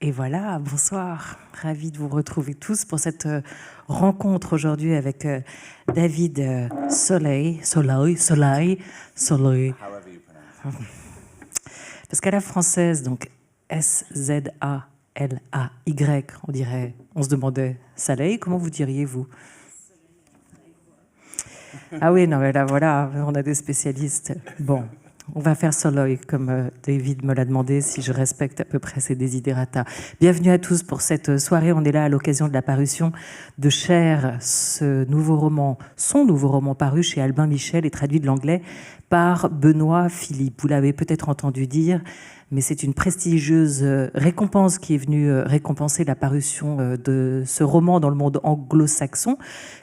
Et voilà, bonsoir. Ravi de vous retrouver tous pour cette rencontre aujourd'hui avec David Soleil. Parce qu'à la française, donc S-Z-A-L-A-Y, on dirait, on se demandait Soleil, comment vous diriez vous? Ah oui, non mais là voilà, on a des spécialistes. Bon, on va faire Soleil, comme David me l'a demandé, si je respecte à peu près ses desiderata. Bienvenue à tous pour cette soirée. On est là à l'occasion de la parution de Cher, son nouveau roman paru chez Albin Michel et traduit de l'anglais par Benoît Philippe. Vous l'avez peut-être entendu dire, mais c'est une prestigieuse récompense qui est venue récompenser la parution de ce roman dans le monde anglo-saxon,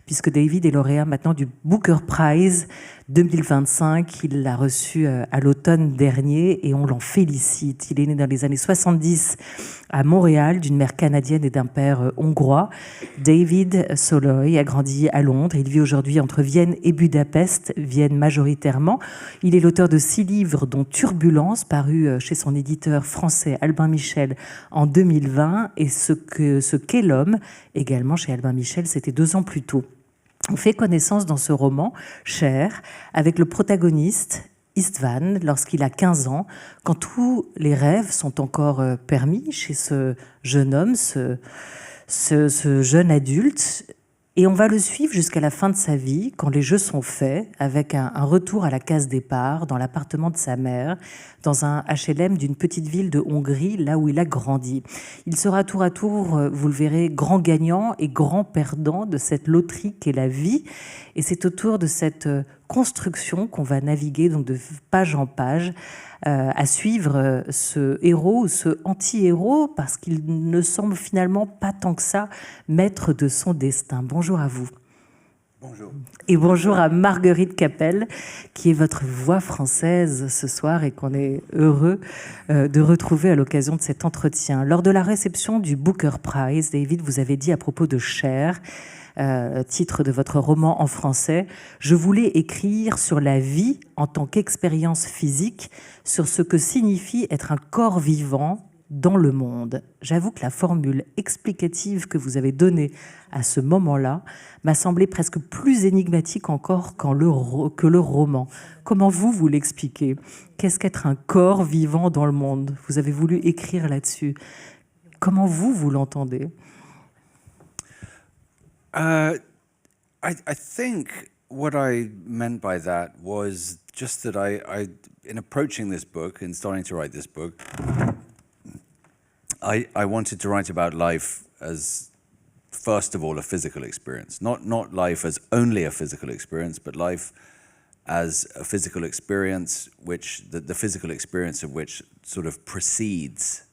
puisque David est lauréat maintenant du Booker Prize 2025. Il l'a reçu à l'automne dernier et on l'en félicite. Il est né dans les années 70 à Montréal, d'une mère canadienne et d'un père hongrois. David Soloy a grandi à Londres. Il vit aujourd'hui entre Vienne et Budapest, Vienne majoritairement. Il est l'auteur de 6 livres, dont Turbulence, paru chez son éditeur français Albin Michel en 2020, et Ce qu'est l'homme, également chez Albin Michel, c'était 2 ans plus tôt. On fait connaissance dans ce roman, Cher, avec le protagoniste Istvan lorsqu'il a 15 ans, quand tous les rêves sont encore permis chez ce jeune homme, ce jeune adulte. Et on va le suivre jusqu'à la fin de sa vie, quand les jeux sont faits, avec un retour à la case départ, dans l'appartement de sa mère, dans un HLM d'une petite ville de Hongrie, là où il a grandi. Il sera tour à tour, vous le verrez, grand gagnant et grand perdant de cette loterie qu'est la vie. Et c'est autour de cette construction qu'on va naviguer donc de page en page, à suivre ce héros ou ce anti-héros, parce qu'il ne semble finalement pas tant que ça maître de son destin. Bonjour à vous. Bonjour. Et bonjour à Marguerite Capel, qui est votre voix française ce soir et qu'on est heureux de retrouver à l'occasion de cet entretien. Lors de la réception du Booker Prize, David, vous avez dit à propos de Cher, titre de votre roman en français, « Je voulais écrire sur la vie en tant qu'expérience physique, sur ce que signifie être un corps vivant dans le monde ». J'avoue que la formule explicative que vous avez donnée à ce moment-là m'a semblé presque plus énigmatique encore que le roman. Comment vous l'expliquez? Qu'est-ce qu'être un corps vivant dans le monde? Vous avez voulu écrire là-dessus. Comment vous l'entendez? I think what I meant by that was just that I in approaching this book and starting to write this book, I wanted to write about life as, first of all, a physical experience. Not life as only a physical experience, but life as a physical experience, which the physical experience of which sort of precedes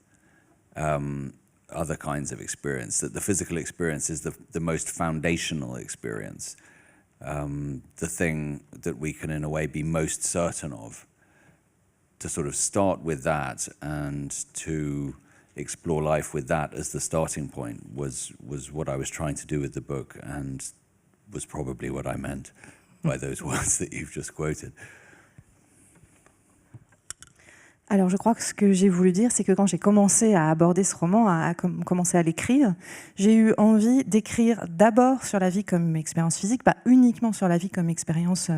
other kinds of experience, that the physical experience is the most foundational experience, the thing that we can in a way be most certain of. To sort of start with that and to explore life with that as the starting point was what I was trying to do with the book, and was probably what I meant by those words that you've just quoted. Alors, je crois que ce que j'ai voulu dire, c'est que quand j'ai commencé à aborder ce roman, à commencer à l'écrire, j'ai eu envie d'écrire d'abord sur la vie comme expérience physique, pas uniquement sur la vie comme expérience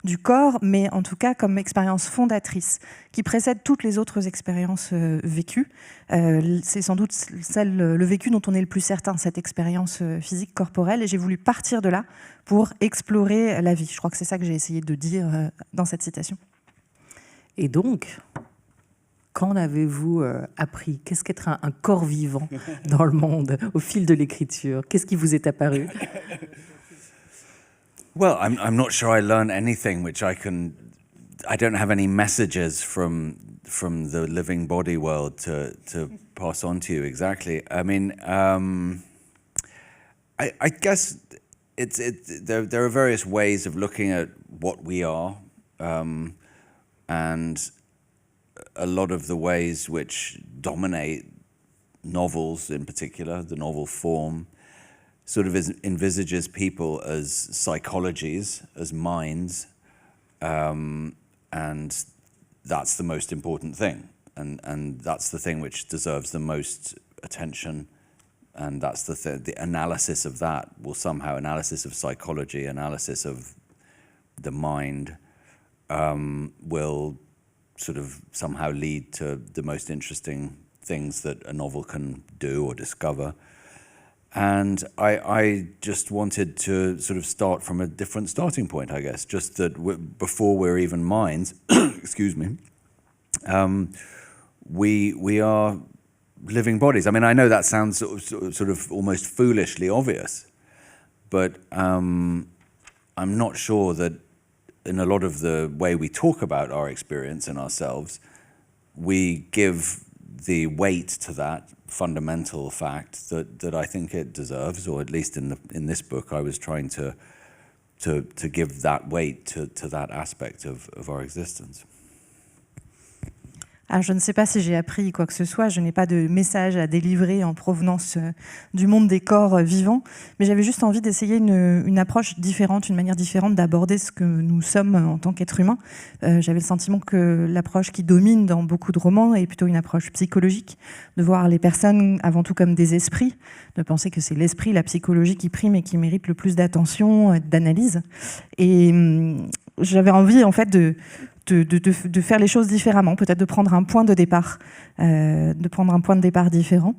du corps, mais en tout cas comme expérience fondatrice, qui précède toutes les autres expériences vécues. C'est sans doute le vécu dont on est le plus certain, cette expérience physique corporelle, et j'ai voulu partir de là pour explorer la vie. Je crois que c'est ça que j'ai essayé de dire dans cette citation. Et donc, qu'en avez-vous appris? Qu'est-ce qu'être un corps vivant dans le monde au fil de l'écriture? Qu'est-ce qui vous est apparu? Well, I'm not sure I learned anything which I don't have any messages from the living body world to pass on to you exactly. I mean, I guess there are various ways of looking at what we are, and a lot of the ways which dominate novels in particular, the novel form, sort of envisages people as psychologies, as minds, and that's the most important thing. And that's the thing which deserves the most attention, and that's the analysis of that will somehow, analysis of psychology, analysis of the mind, will sort of somehow lead to the most interesting things that a novel can do or discover. And I just wanted to sort of start from a different starting point, I guess, just that before we're even minds, excuse me, we are living bodies. I mean, I know that sounds sort of almost foolishly obvious, but I'm not sure that in a lot of the way we talk about our experience and ourselves, we give the weight to that fundamental fact that I think it deserves, or at least in this book, I was trying to give that weight to that aspect of our existence. Alors, je ne sais pas si j'ai appris quoi que ce soit, je n'ai pas de message à délivrer en provenance du monde des corps vivants, mais j'avais juste envie d'essayer une approche différente, une manière différente d'aborder ce que nous sommes en tant qu'êtres humains. J'avais le sentiment que l'approche qui domine dans beaucoup de romans est plutôt une approche psychologique, de voir les personnes avant tout comme des esprits, de penser que c'est l'esprit, la psychologie qui prime et qui mérite le plus d'attention, d'analyse. Et j'avais envie en fait de faire les choses différemment, peut-être de prendre un point de départ différent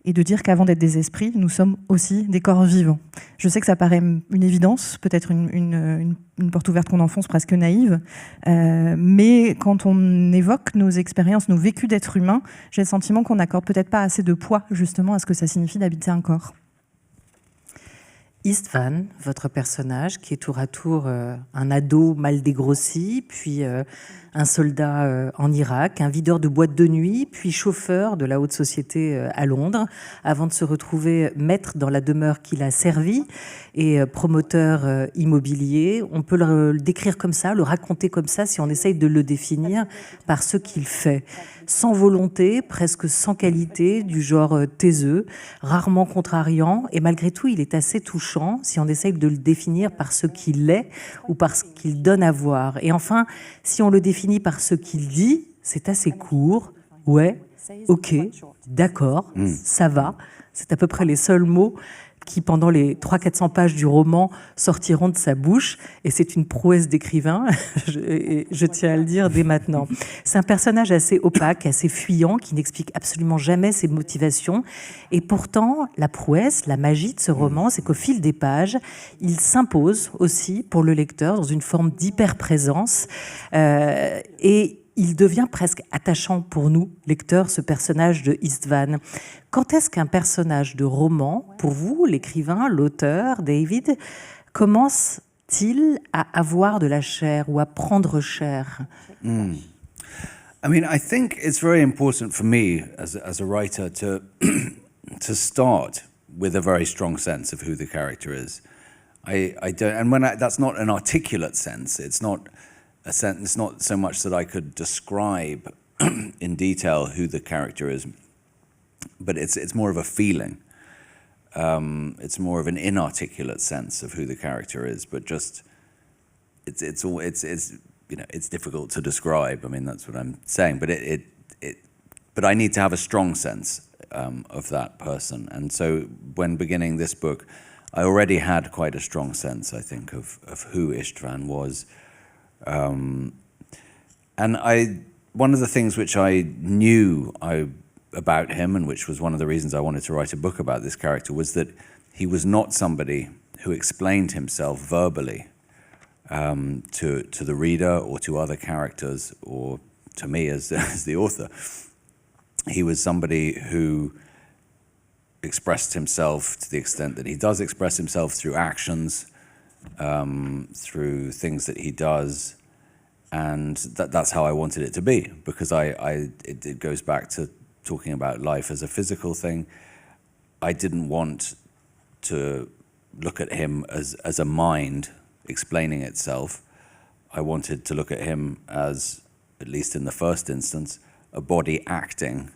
et de dire qu'avant d'être des esprits, nous sommes aussi des corps vivants. Je sais que ça paraît une évidence, peut-être une porte ouverte qu'on enfonce presque naïve, mais quand on évoque nos expériences, nos vécus d'êtres humains, j'ai le sentiment qu'on n'accorde peut-être pas assez de poids justement à ce que ça signifie d'habiter un corps. Istvan, votre personnage, qui est tour à tour un ado mal dégrossi, puis un soldat en Irak, un videur de boîte de nuit, puis chauffeur de la haute société à Londres, avant de se retrouver maître dans la demeure qu'il a servie et promoteur immobilier. On peut le décrire comme ça, le raconter comme ça, si on essaye de le définir par ce qu'il fait. Sans volonté, presque sans qualité, du genre taiseux, rarement contrariant, et malgré tout, il est assez touchant si on essaye de le définir par ce qu'il est ou par ce qu'il donne à voir. Et enfin, si on le définit par ce qu'il dit, c'est assez court. Ouais, ok, d'accord, ça va. C'est à peu près les seuls mots qui, pendant les 300-400 pages du roman, sortiront de sa bouche. Et c'est une prouesse d'écrivain, je tiens à le dire dès maintenant. C'est un personnage assez opaque, assez fuyant, qui n'explique absolument jamais ses motivations. Et pourtant, la prouesse, la magie de ce roman, c'est qu'au fil des pages, il s'impose aussi pour le lecteur dans une forme d'hyper-présence. Et il devient presque attachant pour nous, lecteurs, ce personnage de Istvan. Quand est-ce qu'un personnage de roman, pour vous, l'écrivain, l'auteur, David, commence-t-il à avoir de la chair ou à prendre chair? I mean, I think it's very important for me as a writer to start with a very strong sense of who the character is. I don't, and that's not an articulate sense. It's not a sentence, not so much that I could describe in detail who the character is, but it's more of a feeling. It's more of an inarticulate sense of who the character is, but just it's you know, it's difficult to describe. I mean, that's what I'm saying, but but I need to have a strong sense of that person. And so when beginning this book, I already had quite a strong sense, I think, of who Istvan was. And one of the things which I knew about him, and which was one of the reasons I wanted to write a book about this character, was that he was not somebody who explained himself verbally to the reader or to other characters or to me as the author. He was somebody who expressed himself to the extent that he does express himself through actions, through things that he does, and that's how I wanted it to be, because it goes back to talking about life as a physical thing. I didn't want to look at him as a mind explaining itself. I wanted to look at him as, at least in the first instance, a body acting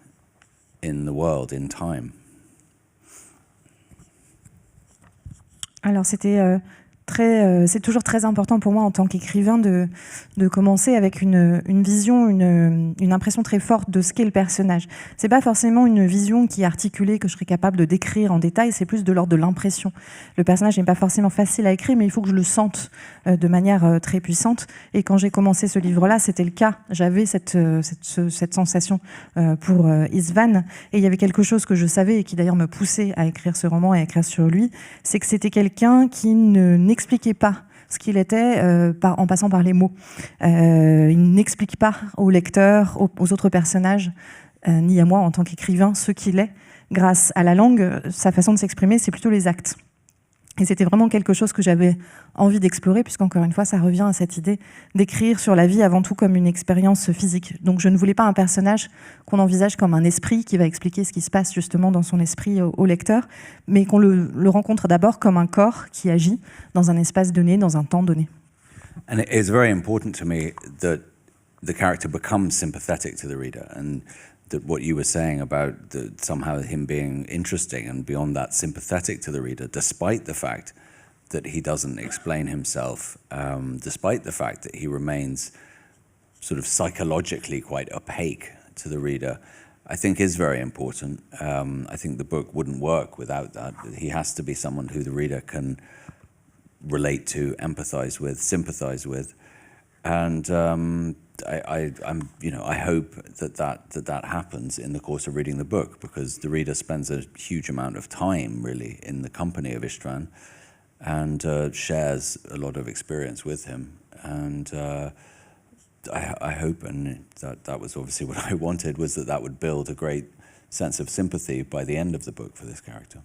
in the world, in time. Alors c'était c'est toujours très important pour moi en tant qu'écrivain de commencer avec une vision, une impression très forte de ce qu'est le personnage. C'est pas forcément une vision qui est articulée, que je serais capable de décrire en détail, c'est plus de l'ordre de l'impression. Le personnage n'est pas forcément facile à écrire, mais il faut que je le sente de manière très puissante. Et quand j'ai commencé ce livre-là, c'était le cas. J'avais cette sensation pour Istvan. Et il y avait quelque chose que je savais et qui d'ailleurs me poussait à écrire ce roman et à écrire sur lui, c'est que c'était quelqu'un qui n'expliquait pas ce qu'il était en passant par les mots. Il n'explique pas au lecteur, aux autres personnages, ni à moi en tant qu'écrivain, ce qu'il est. Grâce à la langue, sa façon de s'exprimer, c'est plutôt les actes. Et c'était vraiment quelque chose que j'avais envie d'explorer, puisqu'encore une fois, ça revient à cette idée d'écrire sur la vie avant tout comme une expérience physique. Donc je ne voulais pas un personnage qu'on envisage comme un esprit qui va expliquer ce qui se passe justement dans son esprit au lecteur, mais qu'on le rencontre d'abord comme un corps qui agit dans un espace donné, dans un temps donné. And it's very important to me that the character becomes sympathetic to the reader, and that what you were saying about somehow him being interesting and beyond that sympathetic to the reader, despite the fact that he doesn't explain himself, despite the fact that he remains sort of psychologically quite opaque to the reader, I think is very important. I think the book wouldn't work without that. He has to be someone who the reader can relate to, empathize with, sympathize with, and I hope that happens in the course of reading the book, because the reader spends a huge amount of time really in the company of Istvan, and shares a lot of experience with him. And I hope, and that was obviously what I wanted, was that would build a great sense of sympathy by the end of the book for this character.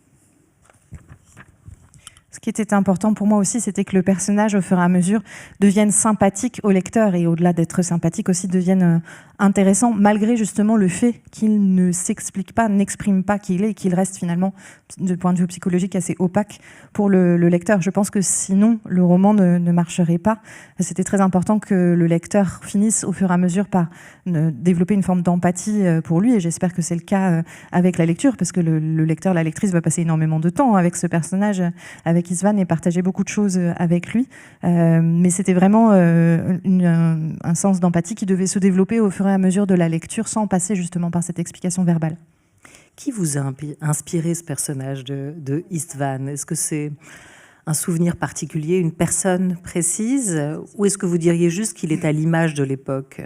Ce qui était important pour moi aussi, c'était que le personnage, au fur et à mesure, devienne sympathique au lecteur, et au-delà d'être sympathique aussi, devienne intéressant, malgré justement le fait qu'il ne s'explique pas, n'exprime pas qui il est, et qu'il reste finalement, de point de vue psychologique, assez opaque pour le lecteur. Je pense que sinon, le roman ne marcherait pas. C'était très important que le lecteur finisse au fur et à mesure par développer une forme d'empathie pour lui, et j'espère que c'est le cas avec la lecture, parce que le lecteur, la lectrice va passer énormément de temps avec ce personnage, avec Istvan, et partager beaucoup de choses avec lui. Mais c'était vraiment un sens d'empathie qui devait se développer au fur et à mesure de la lecture, sans passer justement par cette explication verbale. Qui vous a inspiré ce personnage de Istvan? Est-ce que c'est un souvenir particulier, une personne précise, ou est-ce que vous diriez juste qu'il est à l'image de l'époque?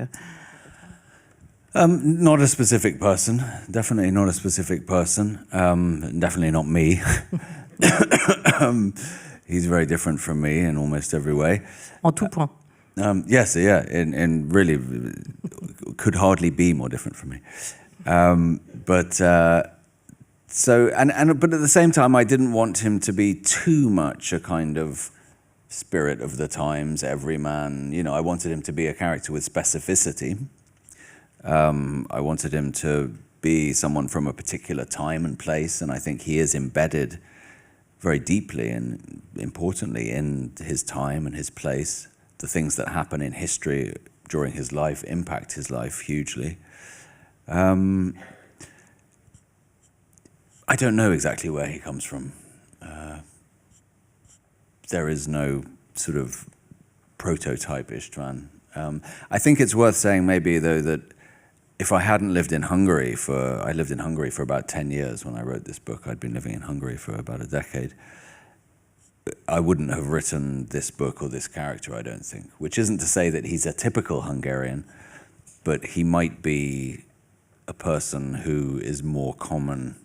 Not a specific person, definitely not a specific person, definitely not me. He's very different from me in almost every way. En tout point. Yes, yeah, and really could hardly be more different from me. But at the same time, I didn't want him to be too much a kind of spirit of the times, everyman. You know, I wanted him to be a character with specificity. I wanted him to be someone from a particular time and place, and I think he is embedded very deeply and importantly in his time and his place. The things that happen in history during his life impact his life hugely. I don't know exactly where he comes from. There is no sort of prototype Istvan. I think it's worth saying maybe, though, that if I hadn't lived in Hungary I lived in Hungary for about 10 years when I wrote this book. I'd been living in Hungary for about a decade. I wouldn't have written this book or this character, I don't think, which isn't to say that he's a typical Hungarian, but he might be a person who is more common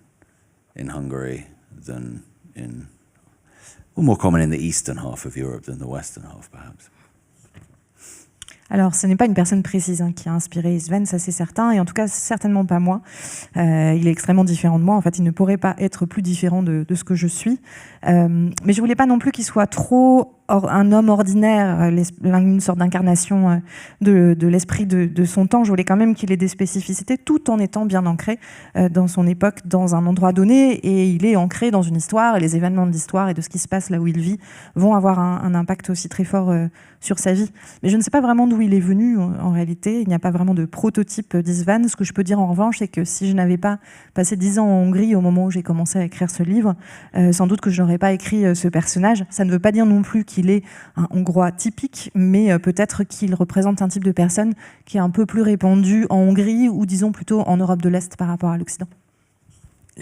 in Hungary than more common in the eastern half of Europe than the western half, perhaps. Alors, ce n'est pas une personne précise qui a inspiré Istvan, ça c'est certain, et en tout cas, certainement pas moi. Il est extrêmement différent de moi. En fait, il ne pourrait pas être plus différent de ce que je suis. Mais je voulais pas non plus qu'il soit trop un homme ordinaire, une sorte d'incarnation de l'esprit de son temps. Je voulais quand même qu'il ait des spécificités, tout en étant bien ancré dans son époque, dans un endroit donné, et il est ancré dans une histoire, et les événements de l'histoire et de ce qui se passe là où il vit vont avoir un impact aussi très fort sur sa vie. Mais je ne sais pas vraiment d'où il est venu en réalité. Il n'y a pas vraiment de prototype d'Istvan. Ce que je peux dire en revanche, c'est que si je n'avais pas passé 10 ans en Hongrie au moment où j'ai commencé à écrire ce livre, sans doute que je n'aurais pas écrit ce personnage. Ça ne veut pas dire non plus qu'il est un Hongrois typique, mais peut-être qu'il représente un type de personne qui est un peu plus répandu en Hongrie ou disons plutôt en Europe de l'Est par rapport à l'Occident.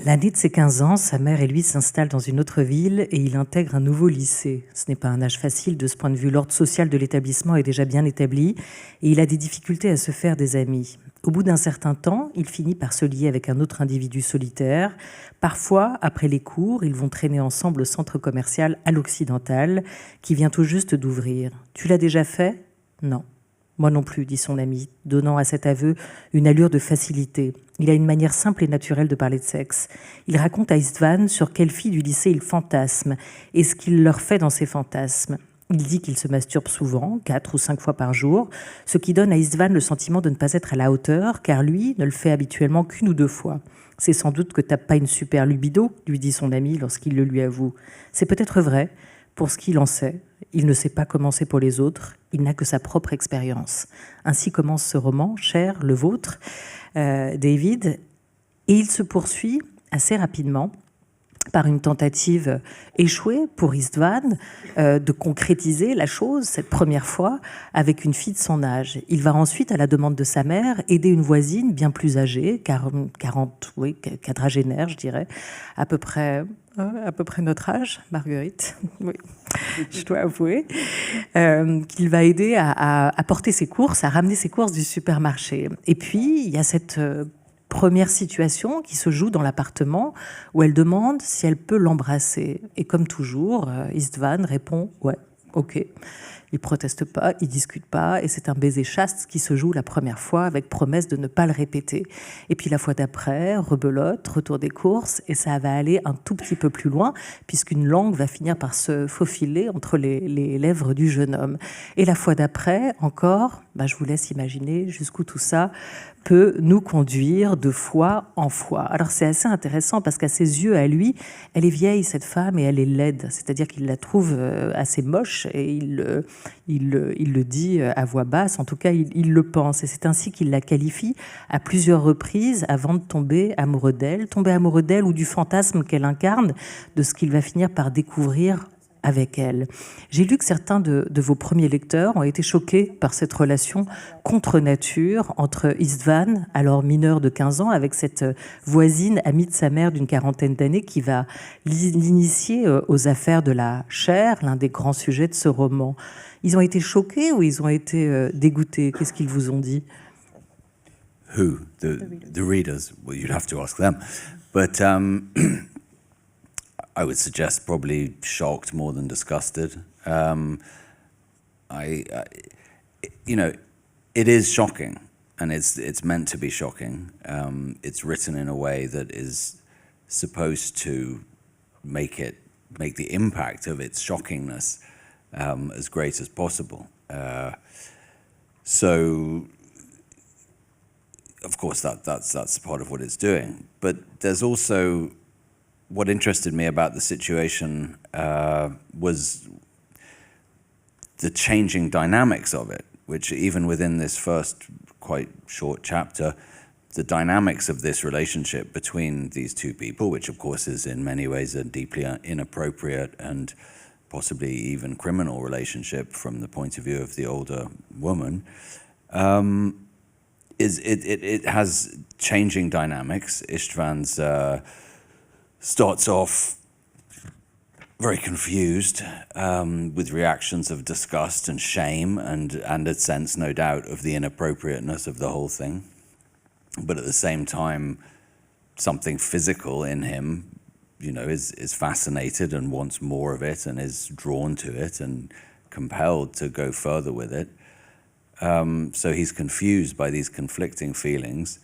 L'année de ses 15 ans, sa mère et lui s'installent dans une autre ville et il intègre un nouveau lycée. Ce n'est pas un âge facile de ce point de vue. L'ordre social de l'établissement est déjà bien établi et il a des difficultés à se faire des amis. Au bout d'un certain temps, il finit par se lier avec un autre individu solitaire. Parfois, après les cours, ils vont traîner ensemble au centre commercial à l'Occidental, qui vient tout juste d'ouvrir. « Tu l'as déjà fait ?» ?»« Non. » »« Moi non plus, dit son ami, donnant à cet aveu une allure de facilité. Il a une manière simple et naturelle de parler de sexe. Il raconte à Istvan sur quelle fille du lycée il fantasme et ce qu'il leur fait dans ses fantasmes. Il dit qu'il se masturbe souvent, 4 ou 5 fois par jour, ce qui donne à Istvan le sentiment de ne pas être à la hauteur, car lui ne le fait habituellement qu'1 ou 2 fois. « C'est sans doute que t'as pas une super libido, lui dit son ami lorsqu'il le lui avoue. C'est peut-être vrai, pour ce qu'il en sait. Il ne sait pas comment c'est pour les autres, il n'a que sa propre expérience. Ainsi commence ce roman, cher, le vôtre, David, et il se poursuit assez rapidement par une tentative échouée pour Istvan de concrétiser la chose, cette première fois, avec une fille de son âge. Il va ensuite, à la demande de sa mère, aider une voisine bien plus âgée, 40, oui, quadragénaire, je dirais, à peu près notre âge, Marguerite, oui, je dois avouer, qu'il va aider à porter ses courses, à ramener ses courses du supermarché. Et puis, il y a cette première situation qui se joue dans l'appartement où elle demande si elle peut l'embrasser. Et comme toujours, Istvan répond « ouais, ok ». Il proteste pas, il discute pas, et c'est un baiser chaste qui se joue la première fois avec promesse de ne pas le répéter. Et puis la fois d'après, rebelote, retour des courses, et ça va aller un tout petit peu plus loin, puisqu'une langue va finir par se faufiler entre les lèvres du jeune homme. Et la fois d'après, encore, je vous laisse imaginer jusqu'où tout ça peut nous conduire de fois en fois. Alors c'est assez intéressant parce qu'à ses yeux, à lui, elle est vieille, cette femme, et elle est laide. C'est-à-dire qu'il la trouve assez moche et il le dit à voix basse, en tout cas il le pense. Et c'est ainsi qu'il la qualifie à plusieurs reprises avant de tomber amoureux d'elle ou du fantasme qu'elle incarne, de ce qu'il va finir par découvrir avec elle. J'ai lu que certains de vos premiers lecteurs ont été choqués par cette relation contre nature entre Istvan, alors mineur de 15 ans, avec cette voisine amie de sa mère d'une 40aine d'années qui va l'initier aux affaires de la chair, l'un des grands sujets de ce roman. Ils ont été choqués ou ils ont été dégoûtés? Qu'est-ce qu'ils vous ont dit? Who? The readers? Well, you'd have to ask them. But I would suggest probably shocked more than disgusted. You know, it is shocking, and it's meant to be shocking. It's written in a way that is supposed to make the impact of its shockingness as great as possible. So, of course, that's part of what it's doing. But there's also, what interested me about the situation was the changing dynamics of it, which even within this first quite short chapter, the dynamics of this relationship between these two people, which of course is in many ways a deeply inappropriate and possibly even criminal relationship from the point of view of the older woman, it has changing dynamics. Istvan's starts off very confused, with reactions of disgust and shame and a sense, no doubt, of the inappropriateness of the whole thing. But at the same time, something physical in him, you know, is fascinated and wants more of it and is drawn to it and compelled to go further with it. So he's confused by these conflicting feelings.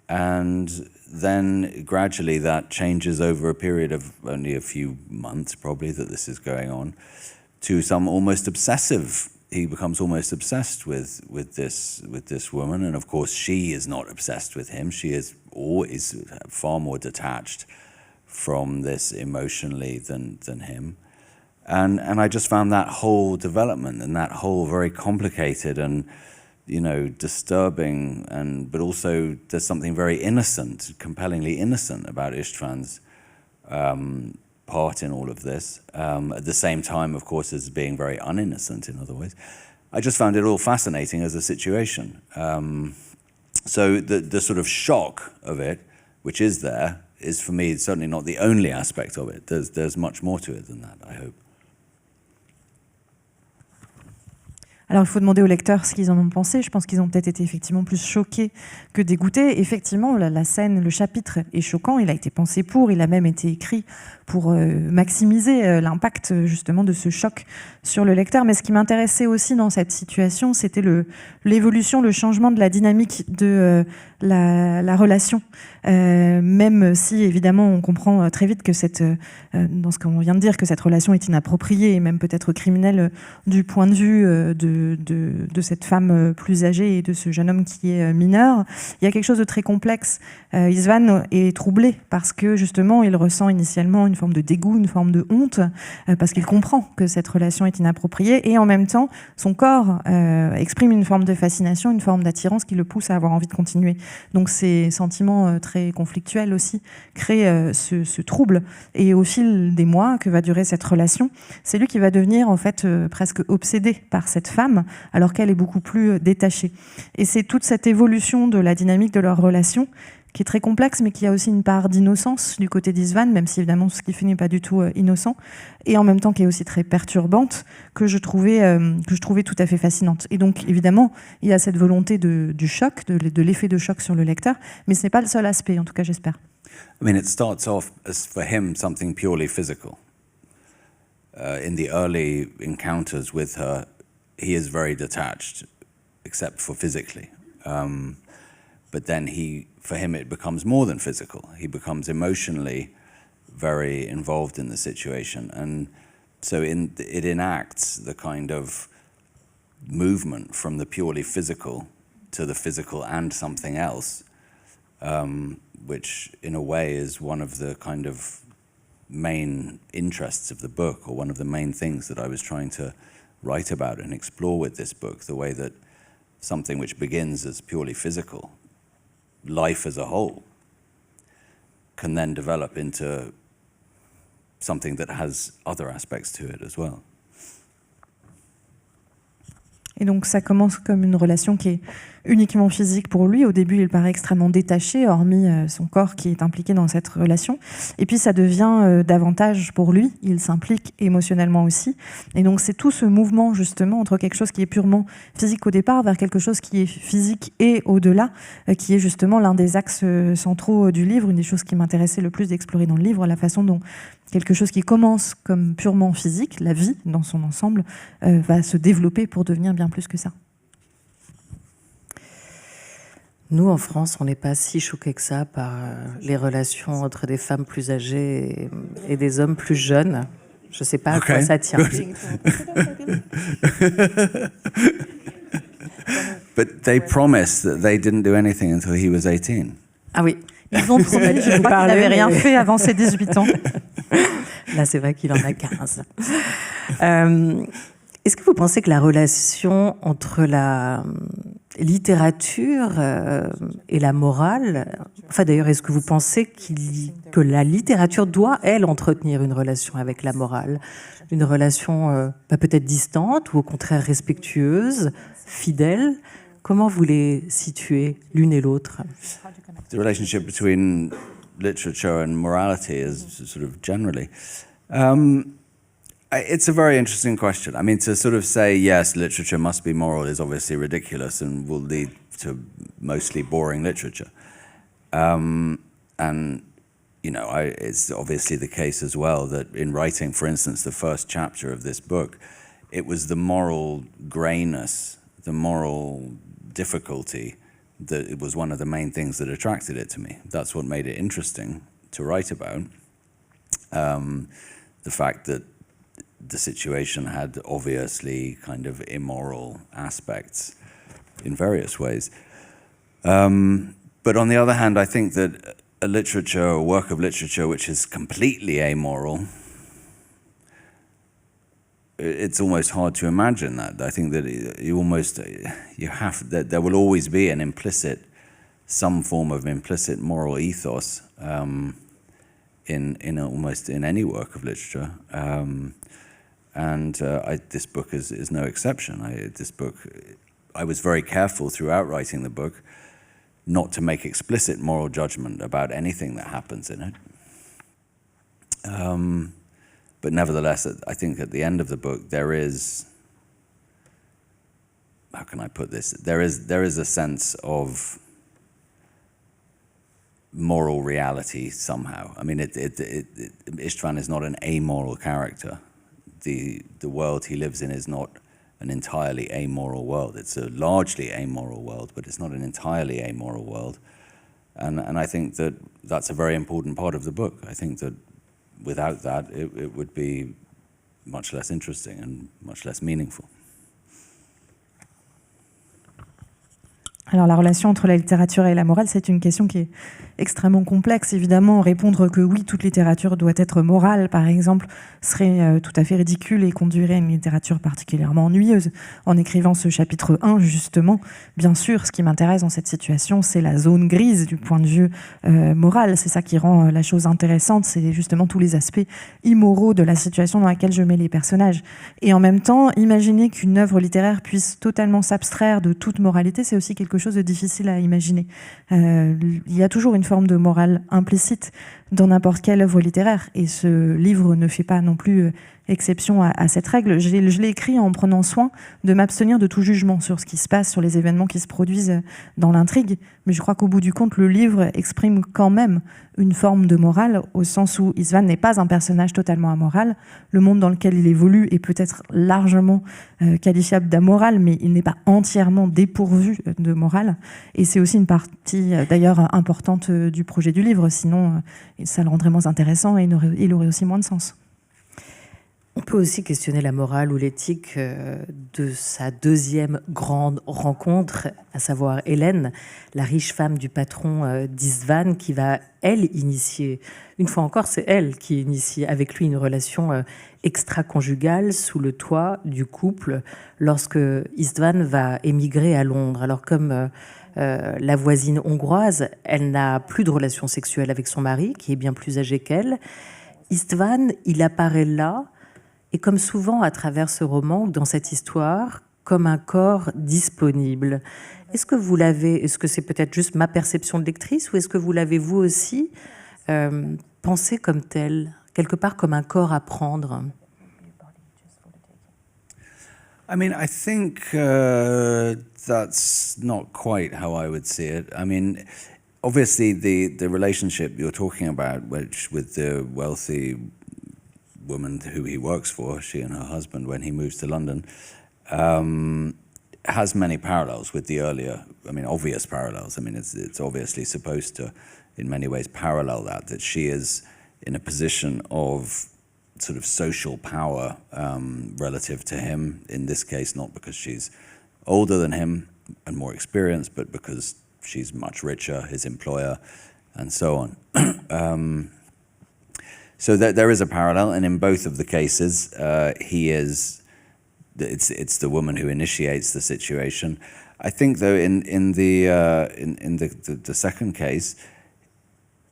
And then gradually that changes over a period of only a few months, probably, that this is going on, to some almost obsessive. He becomes almost obsessed with this woman, and of course she is not obsessed with him. She is always far more detached from this emotionally than him. And I just found that whole development and that whole very complicated and, you know, disturbing, but also there's something very innocent, compellingly innocent about Istvan's part in all of this, at the same time, of course, as being very uninnocent in other ways. I just found it all fascinating as a situation. So the sort of shock of it, which is there, is for me certainly not the only aspect of it. There's much more to it than that, I hope. Alors, il faut demander aux lecteurs ce qu'ils en ont pensé. Je pense qu'ils ont peut-être été effectivement plus choqués que dégoûtés. Effectivement, la scène, le chapitre est choquant. Il a été pensé pour, il a même été écrit pour maximiser l'impact justement de ce choc sur le lecteur. Mais ce qui m'intéressait aussi dans cette situation, c'était l'évolution, le changement de la dynamique de la relation. Même si, évidemment, on comprend très vite que dans ce qu'on vient de dire, que cette relation est inappropriée et même peut-être criminelle du point de vue de cette femme plus âgée et de ce jeune homme qui est mineur. Il y a quelque chose de très complexe. István est troublé parce que, justement, il ressent initialement une forme de dégoût, une forme de honte, parce qu'il comprend que cette relation est inappropriée. Et en même temps, son corps exprime une forme de fascination, une forme d'attirance qui le pousse à avoir envie de continuer. Donc ces sentiments très conflictuels aussi créent ce trouble. Et au fil des mois que va durer cette relation, c'est lui qui va devenir en fait presque obsédé par cette femme, alors qu'elle est beaucoup plus détachée. Et c'est toute cette évolution de la dynamique de leur relation qui est très complexe, mais qui a aussi une part d'innocence du côté d'István, même si évidemment ce qu'il fait n'est pas du tout innocent, et en même temps qui est aussi très perturbante, que je trouvais tout à fait fascinante. Et donc évidemment, il y a cette volonté du choc, de l'effet de choc sur le lecteur, mais ce n'est pas le seul aspect, en tout cas j'espère. I mean, it starts off as for him something purely physical. In the early encounters with her, he is very detached, except for physically. But then for him, it becomes more than physical. He becomes emotionally very involved in the situation. And so it enacts the kind of movement from the purely physical to the physical and something else, which in a way is one of the kind of main interests of the book, or one of the main things that I was trying to write about and explore with this book, the way that something which begins as purely physical, life as a whole, can then develop into something that has other aspects to it as well. Et donc ça commence comme une relation qui est uniquement physique pour lui. Au début, il paraît extrêmement détaché, hormis son corps qui est impliqué dans cette relation. Et puis ça devient davantage pour lui. Il s'implique émotionnellement aussi. Et donc c'est tout ce mouvement justement entre quelque chose qui est purement physique au départ vers quelque chose qui est physique et au-delà, qui est justement l'un des axes centraux du livre, une des choses qui m'intéressait le plus d'explorer dans le livre, la façon dont quelque chose qui commence comme purement physique, la vie dans son ensemble, va se développer pour devenir bien plus que ça. Nous, en France, on n'est pas si choqués que ça par les relations entre des femmes plus âgées et des hommes plus jeunes. Je ne sais pas à quoi ça tient. But they promised that they didn't do anything until he was 18. Ah oui. Ils ont promis, je crois qu'il n'avait rien fait avant ses 18 ans. Là, c'est vrai qu'il en a 15. Est-ce que vous pensez que la relation entre la littérature et la morale, enfin d'ailleurs, est-ce que vous pensez que la littérature doit, elle, entretenir une relation avec la morale, une relation peut-être distante ou au contraire respectueuse, fidèle? Comment vous les situez l'une et l'autre? The relationship between literature and morality is sort of generally. It's a very interesting question. I mean, to sort of say, yes, literature must be moral is obviously ridiculous and will lead to mostly boring literature. And, you know, it's obviously the case as well that in writing, for instance, the first chapter of this book, it was the moral grayness, the moral difficulty, that it was one of the main things that attracted it to me. That's what made it interesting to write about. The fact that the situation had obviously kind of immoral aspects in various ways. But on the other hand, I think that a literature, a work of literature which is completely amoral, it's almost hard to imagine that. I think that there will always be some form of implicit moral ethos in almost in any work of literature. This book is no exception. I was very careful throughout writing the book not to make explicit moral judgment about anything that happens in it. But nevertheless, I think at the end of the book there is, how can I put this? There is a sense of moral reality somehow. I mean, Istvan is not an amoral character. The world he lives in is not an entirely amoral world. It's a largely amoral world, but it's not an entirely amoral world. And I think that that's a very important part of the book. I think that without that, it would be much less interesting and much less meaningful. Alors la relation entre la littérature et la morale, c'est une question qui est extrêmement complexe. Évidemment, répondre que oui, toute littérature doit être morale, par exemple, serait tout à fait ridicule et conduirait à une littérature particulièrement ennuyeuse. En écrivant ce chapitre 1, justement, bien sûr, ce qui m'intéresse dans cette situation, c'est la zone grise du point de vue moral. C'est ça qui rend la chose intéressante, c'est justement tous les aspects immoraux de la situation dans laquelle je mets les personnages. Et en même temps, imaginer qu'une œuvre littéraire puisse totalement s'abstraire de toute moralité, c'est aussi quelque chose de difficile à imaginer. Il y a toujours une forme de morale implicite dans n'importe quelle œuvre littéraire, et ce livre ne fait pas non plus exception à cette règle. Je l'ai écrit en prenant soin de m'abstenir de tout jugement sur ce qui se passe, sur les événements qui se produisent dans l'intrigue, mais je crois qu'au bout du compte, le livre exprime quand même une forme de morale, au sens où Istvan n'est pas un personnage totalement amoral. Le monde dans lequel il évolue est peut-être largement qualifiable d'amoral, mais il n'est pas entièrement dépourvu de morale. Et c'est aussi une partie d'ailleurs importante du projet du livre, sinon ça le rendrait moins intéressant et il aurait aussi moins de sens. On peut aussi questionner la morale ou l'éthique de sa deuxième grande rencontre, à savoir Hélène, la riche femme du patron d'Istvan, qui va, elle, initier, une fois encore, c'est elle qui initie avec lui une relation extra-conjugale sous le toit du couple lorsque Istvan va émigrer à Londres. Alors comme la voisine hongroise, elle n'a plus de relation sexuelle avec son mari, qui est bien plus âgé qu'elle. Istvan, il apparaît là, et comme souvent à travers ce roman ou dans cette histoire, comme un corps disponible. Est-ce que c'est peut-être juste ma perception de lectrice, ou est-ce que vous l'avez vous aussi pensé comme tel, quelque part comme un corps à prendre? I mean, I think that's not quite how I would see it. I mean, obviously the relationship you're talking about, which with the wealthy woman who he works for, she and her husband, when he moves to London, has many parallels with the earlier, I mean, obvious parallels. I mean, it's obviously supposed to, in many ways, parallel that she is in a position of sort of social power relative to him, in this case, not because she's older than him and more experienced, but because she's much richer, his employer, and so on. So there is a parallel, and in both of the cases, it's the woman who initiates the situation. I think, though, in the second case,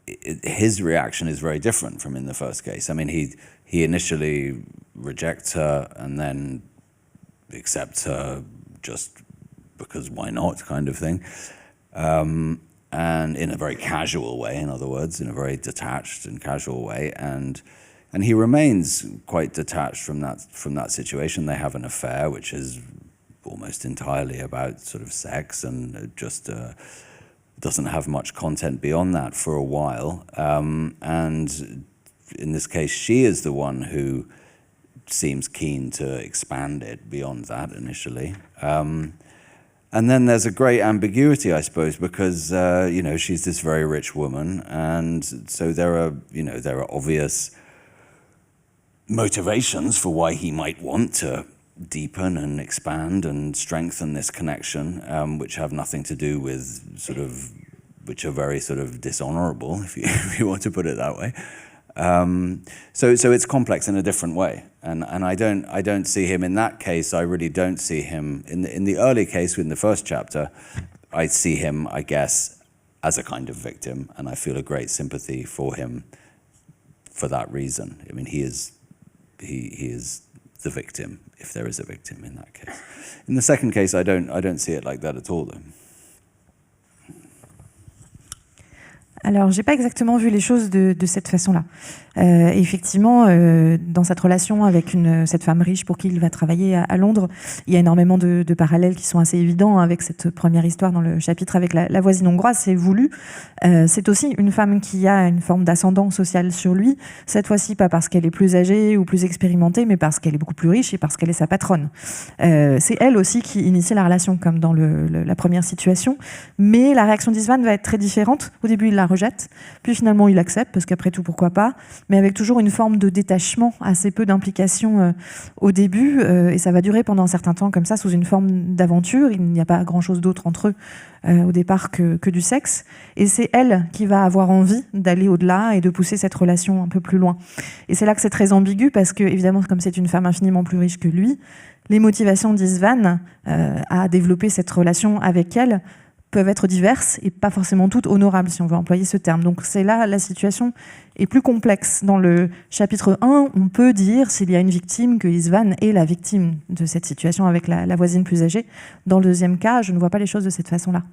his reaction is very different from in the first case. I mean, he initially rejects her and then accepts her just because why not, kind of thing. And in a very casual way, in other words, in a very detached and casual way, and he remains quite detached from that situation. They have an affair, which is almost entirely about sort of sex, and just doesn't have much content beyond that for a while. And in this case, she is the one who seems keen to expand it beyond that initially. And then there's a great ambiguity, I suppose, because she's this very rich woman, and so there are obvious motivations for why he might want to deepen and expand and strengthen this connection, which have nothing to do with which are very sort of dishonorable, if you want to put it that way. So it's complex in a different way, and I don't see him in that case. I really don't see him in the early case in the first chapter. I see him, I guess, as a kind of victim, and I feel a great sympathy for him for that reason. I mean, he is the victim, if there is a victim in that case. In the second case, I don't see it like that at all, though. Alors, j'ai pas exactement vu les choses de cette façon-là. Effectivement, dans cette relation avec cette femme riche pour qui il va travailler à Londres, il y a énormément de parallèles qui sont assez évidents avec cette première histoire dans le chapitre avec la voisine hongroise. C'est voulu. C'est aussi une femme qui a une forme d'ascendant social sur lui. Cette fois-ci, pas parce qu'elle est plus âgée ou plus expérimentée, mais parce qu'elle est beaucoup plus riche et parce qu'elle est sa patronne. C'est elle aussi qui initie la relation, comme dans la première situation. Mais la réaction d'István va être très différente. Au début, il la rejette. Puis finalement, il accepte, parce qu'après tout, pourquoi pas. Mais avec toujours une forme de détachement, assez peu d'implication au début, et ça va durer pendant un certain temps comme ça, sous une forme d'aventure. Il n'y a pas grand-chose d'autre entre eux au départ que du sexe, et c'est elle qui va avoir envie d'aller au-delà et de pousser cette relation un peu plus loin. Et c'est là que c'est très ambigu, parce que évidemment, comme c'est une femme infiniment plus riche que lui, les motivations d'István à développer cette relation avec elle peuvent être diverses et pas forcément toutes honorables, si on veut employer ce terme. Donc c'est là, la situation est plus complexe. Dans le chapitre 1, on peut dire, s'il y a une victime, que István est la victime de cette situation avec la voisine plus âgée. Dans le deuxième cas, je ne vois pas les choses de cette façon-là.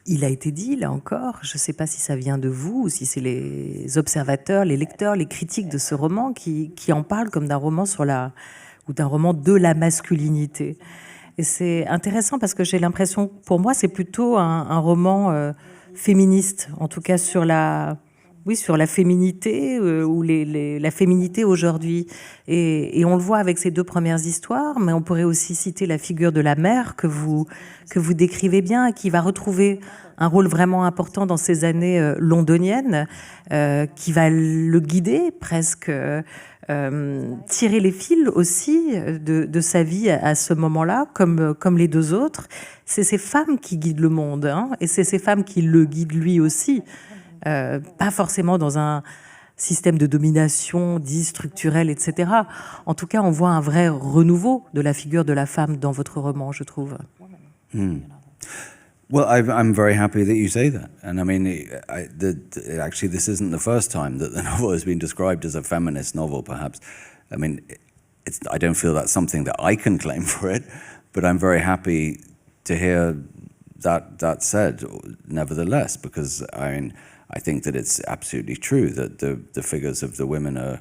Il a été dit, là encore, je ne sais pas si ça vient de vous ou si c'est les observateurs, les lecteurs, les critiques de ce roman qui en parlent comme d'un roman ou d'un roman de la masculinité. Et c'est intéressant parce que j'ai l'impression, pour moi, c'est plutôt un roman féministe, en tout cas sur la féminité ou la féminité aujourd'hui. Et on le voit avec ces deux premières histoires, mais on pourrait aussi citer la figure de la mère que vous décrivez bien, et qui va retrouver un rôle vraiment important dans ces années londoniennes, qui va le guider presque. Tirer les fils aussi de sa vie à ce moment-là, comme les deux autres. C'est ces femmes qui guident le monde, hein, et c'est ces femmes qui le guident lui aussi. Pas forcément dans un système de domination dit structurel, etc. En tout cas, on voit un vrai renouveau de la figure de la femme dans votre roman, je trouve. Well, I'm very happy that you say that. And I mean, actually, this isn't the first time that the novel has been described as a feminist novel, perhaps. I mean, I don't feel that's something that I can claim for it, but I'm very happy to hear that said, nevertheless, because I think that it's absolutely true that the figures of the women are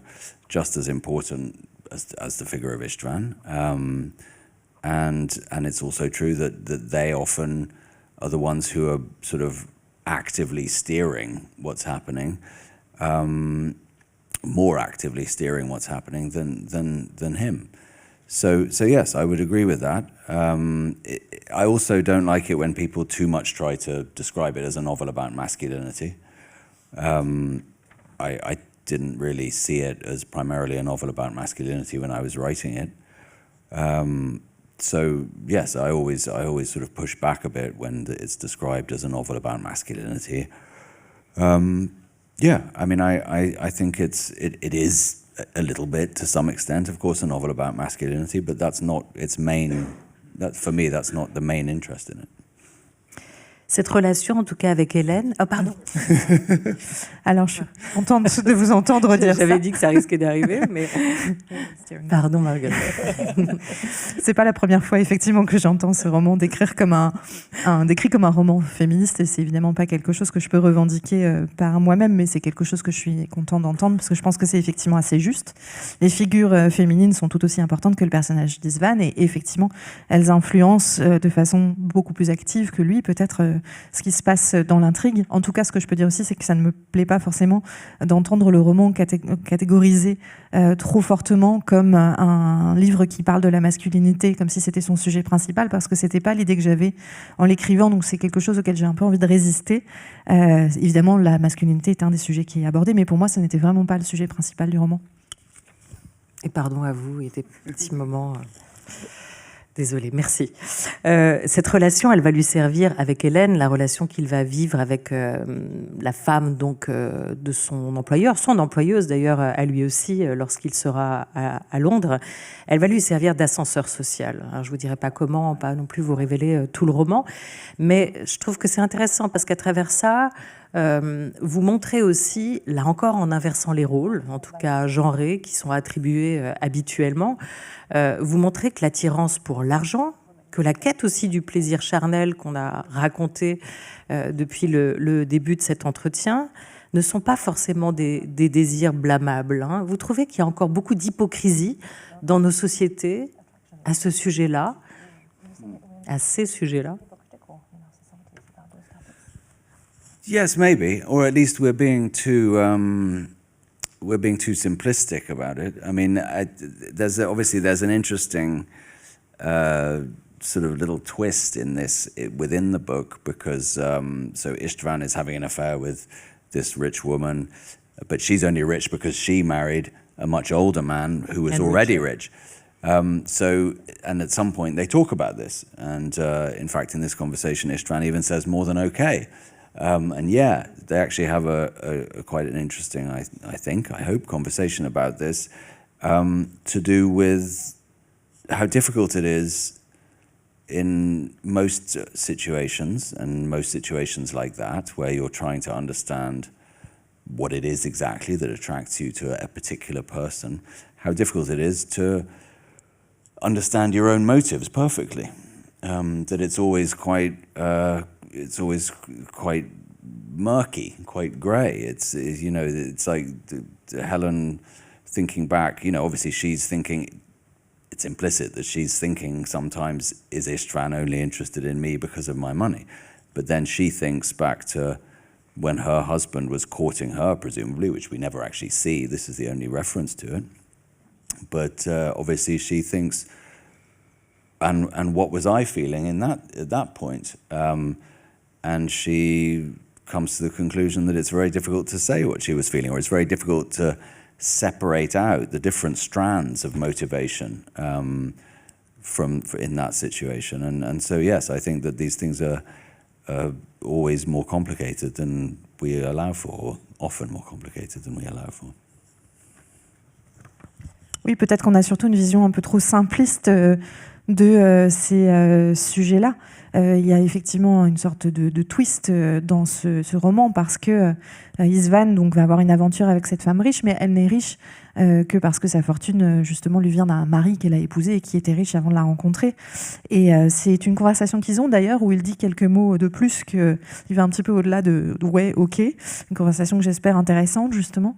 just as important as the figure of István. And it's also true that they often are the ones who are sort of actively steering what's happening, more actively steering what's happening than him. So yes, I would agree with that. I also don't like it when people too much try to describe it as a novel about masculinity. I didn't really see it as primarily a novel about masculinity when I was writing it. So yes, I always sort of push back a bit when it's described as a novel about masculinity. Yeah, I mean, I think it is a little bit, to some extent, of course, a novel about masculinity, but that's not its main. That for me, that's not the main interest in it. Cette relation, en tout cas avec Hélène... Oh, pardon. Alors, je suis contente de vous entendre dire ça. J'avais dit que ça risquait d'arriver, mais... Pardon, Marguerite. C'est pas la première fois, effectivement, que j'entends ce roman décrit comme un roman féministe, et c'est évidemment pas quelque chose que je peux revendiquer par moi-même, mais c'est quelque chose que je suis contente d'entendre, parce que je pense que c'est effectivement assez juste. Les figures féminines sont tout aussi importantes que le personnage d'István, et effectivement, elles influencent de façon beaucoup plus active que lui, peut-être... ce qui se passe dans l'intrigue. En tout cas, ce que je peux dire aussi, c'est que ça ne me plaît pas forcément d'entendre le roman catégorisé trop fortement comme un livre qui parle de la masculinité, comme si c'était son sujet principal, parce que c'était pas l'idée que j'avais en l'écrivant, donc c'est quelque chose auquel j'ai un peu envie de résister. Évidemment, la masculinité est un des sujets qui est abordé, mais pour moi, ce n'était vraiment pas le sujet principal du roman. Et pardon à vous, il y a des petits moments... Désolée, merci. Cette relation, elle va lui servir avec Hélène, la relation qu'il va vivre avec la femme donc de son employeur, son employeuse d'ailleurs à lui aussi, lorsqu'il sera à Londres. Elle va lui servir d'ascenseur social. Alors, je vous dirai pas comment, pas non plus vous révéler tout le roman, mais je trouve que c'est intéressant parce qu'à travers ça, Vous montrez aussi, là encore en inversant les rôles, en tout cas genrés, qui sont attribués habituellement, vous montrez que l'attirance pour l'argent, que la quête aussi du plaisir charnel qu'on a raconté depuis le début de cet entretien, ne sont pas forcément des désirs blâmables. Hein. Vous trouvez qu'il y a encore beaucoup d'hypocrisie dans nos sociétés à ce sujet-là, à ces sujets-là? Yes, maybe, or at least we're being too simplistic about it. I mean, there's an interesting sort of little twist in this within the book because so Istvan is having an affair with this rich woman, but she's only rich because she married a much older man who was already rich. So, and at some point they talk about this, and in fact, in this conversation, Istvan even says more than okay. And yeah, they actually have a quite an interesting, I hope, conversation about this to do with how difficult it is in most situations, and most situations like that, where you're trying to understand what it is exactly that attracts you to a particular person, how difficult it is to understand your own motives perfectly. That it's always quite murky, quite grey. It's like Helen thinking back. Obviously she's thinking. It's implicit that she's thinking sometimes, is Istvan only interested in me because of my money? But then she thinks back to when her husband was courting her, presumably, which we never actually see. This is the only reference to it. But obviously she thinks, and what was I feeling at that point? And she comes to the conclusion that it's very difficult to say what she was feeling, or it's very difficult to separate out the different strands of motivation in that situation. And so, yes, I think that these things are always more complicated than we allow for, or often more complicated than we allow for. Oui, peut-être qu'on a surtout une vision un peu trop simpliste de ces sujets-là. Il y a effectivement une sorte de twist dans ce roman parce que Istvan donc, va avoir une aventure avec cette femme riche, mais elle n'est riche que parce que sa fortune justement lui vient d'un mari qu'elle a épousé et qui était riche avant de la rencontrer. Et c'est une conversation qu'ils ont d'ailleurs où il dit quelques mots de plus, qu'il va un petit peu au-delà de ouais, ok. Une conversation que j'espère intéressante justement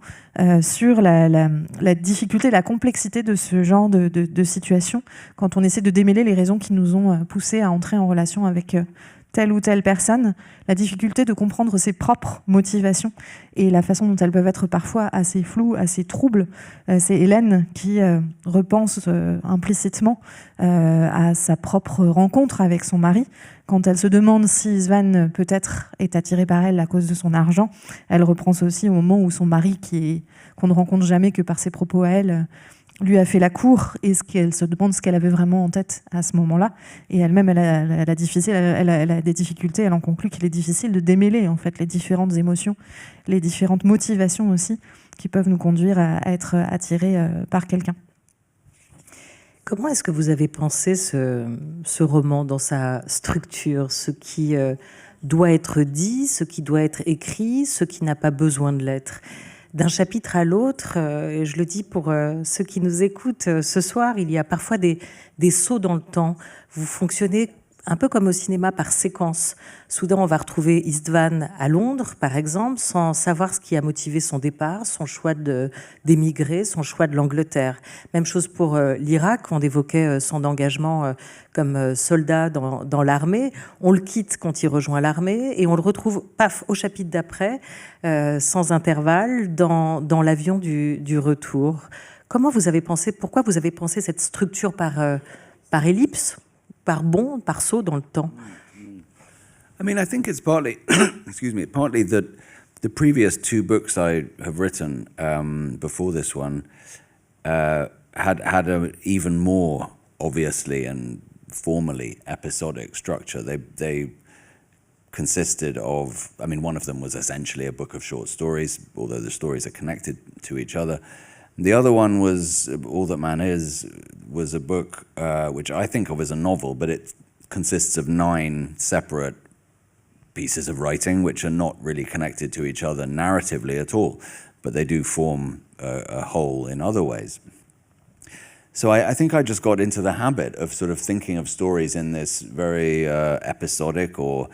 sur la difficulté, la complexité de ce genre de situation quand on essaie de démêler les raisons qui nous ont poussés à entrer en relation avec telle ou telle personne, la difficulté de comprendre ses propres motivations et la façon dont elles peuvent être parfois assez floues, assez troubles. C'est Hélène qui repense implicitement à sa propre rencontre avec son mari. Quand elle se demande si Istvan peut-être est attiré par elle à cause de son argent, elle reprend ça aussi au moment où son mari, qu'on ne rencontre jamais que par ses propos à elle, lui a fait la cour, et elle se demande ce qu'elle avait vraiment en tête à ce moment-là. Et elle-même, elle a des difficultés. Elle en conclut qu'il est difficile de démêler en fait les différentes émotions, les différentes motivations aussi, qui peuvent nous conduire à être attirés par quelqu'un. Comment est-ce que vous avez pensé ce roman dans sa structure, ce qui doit être dit, ce qui doit être écrit, ce qui n'a pas besoin de l'être ? D'un chapitre à l'autre, et je le dis pour ceux qui nous écoutent ce soir, il y a parfois des sauts dans le temps. Vous fonctionnez un peu comme au cinéma par séquence. Soudain, on va retrouver Istvan à Londres, par exemple, sans savoir ce qui a motivé son départ, son choix d'émigrer, son choix de l'Angleterre. Même chose pour l'Irak, on évoquait son engagement comme soldat dans l'armée. On le quitte quand il rejoint l'armée et on le retrouve, paf, au chapitre d'après, sans intervalle, dans l'avion du retour. Comment vous avez pensé, pourquoi vous avez pensé cette structure par ellipse, par saut dans le temps? I mean, I think it's partly, partly that the previous two books I have written before this one had an even more obviously and formally episodic structure. They consisted of, I mean, one of them was essentially a book of short stories, although the stories are connected to each other. The other one was All That Man Is, was a book which I think of as a novel, but it consists of 9 separate pieces of writing which are not really connected to each other narratively at all, but they do form a whole in other ways. So I think I just got into the habit of sort of thinking of stories in this very episodic or,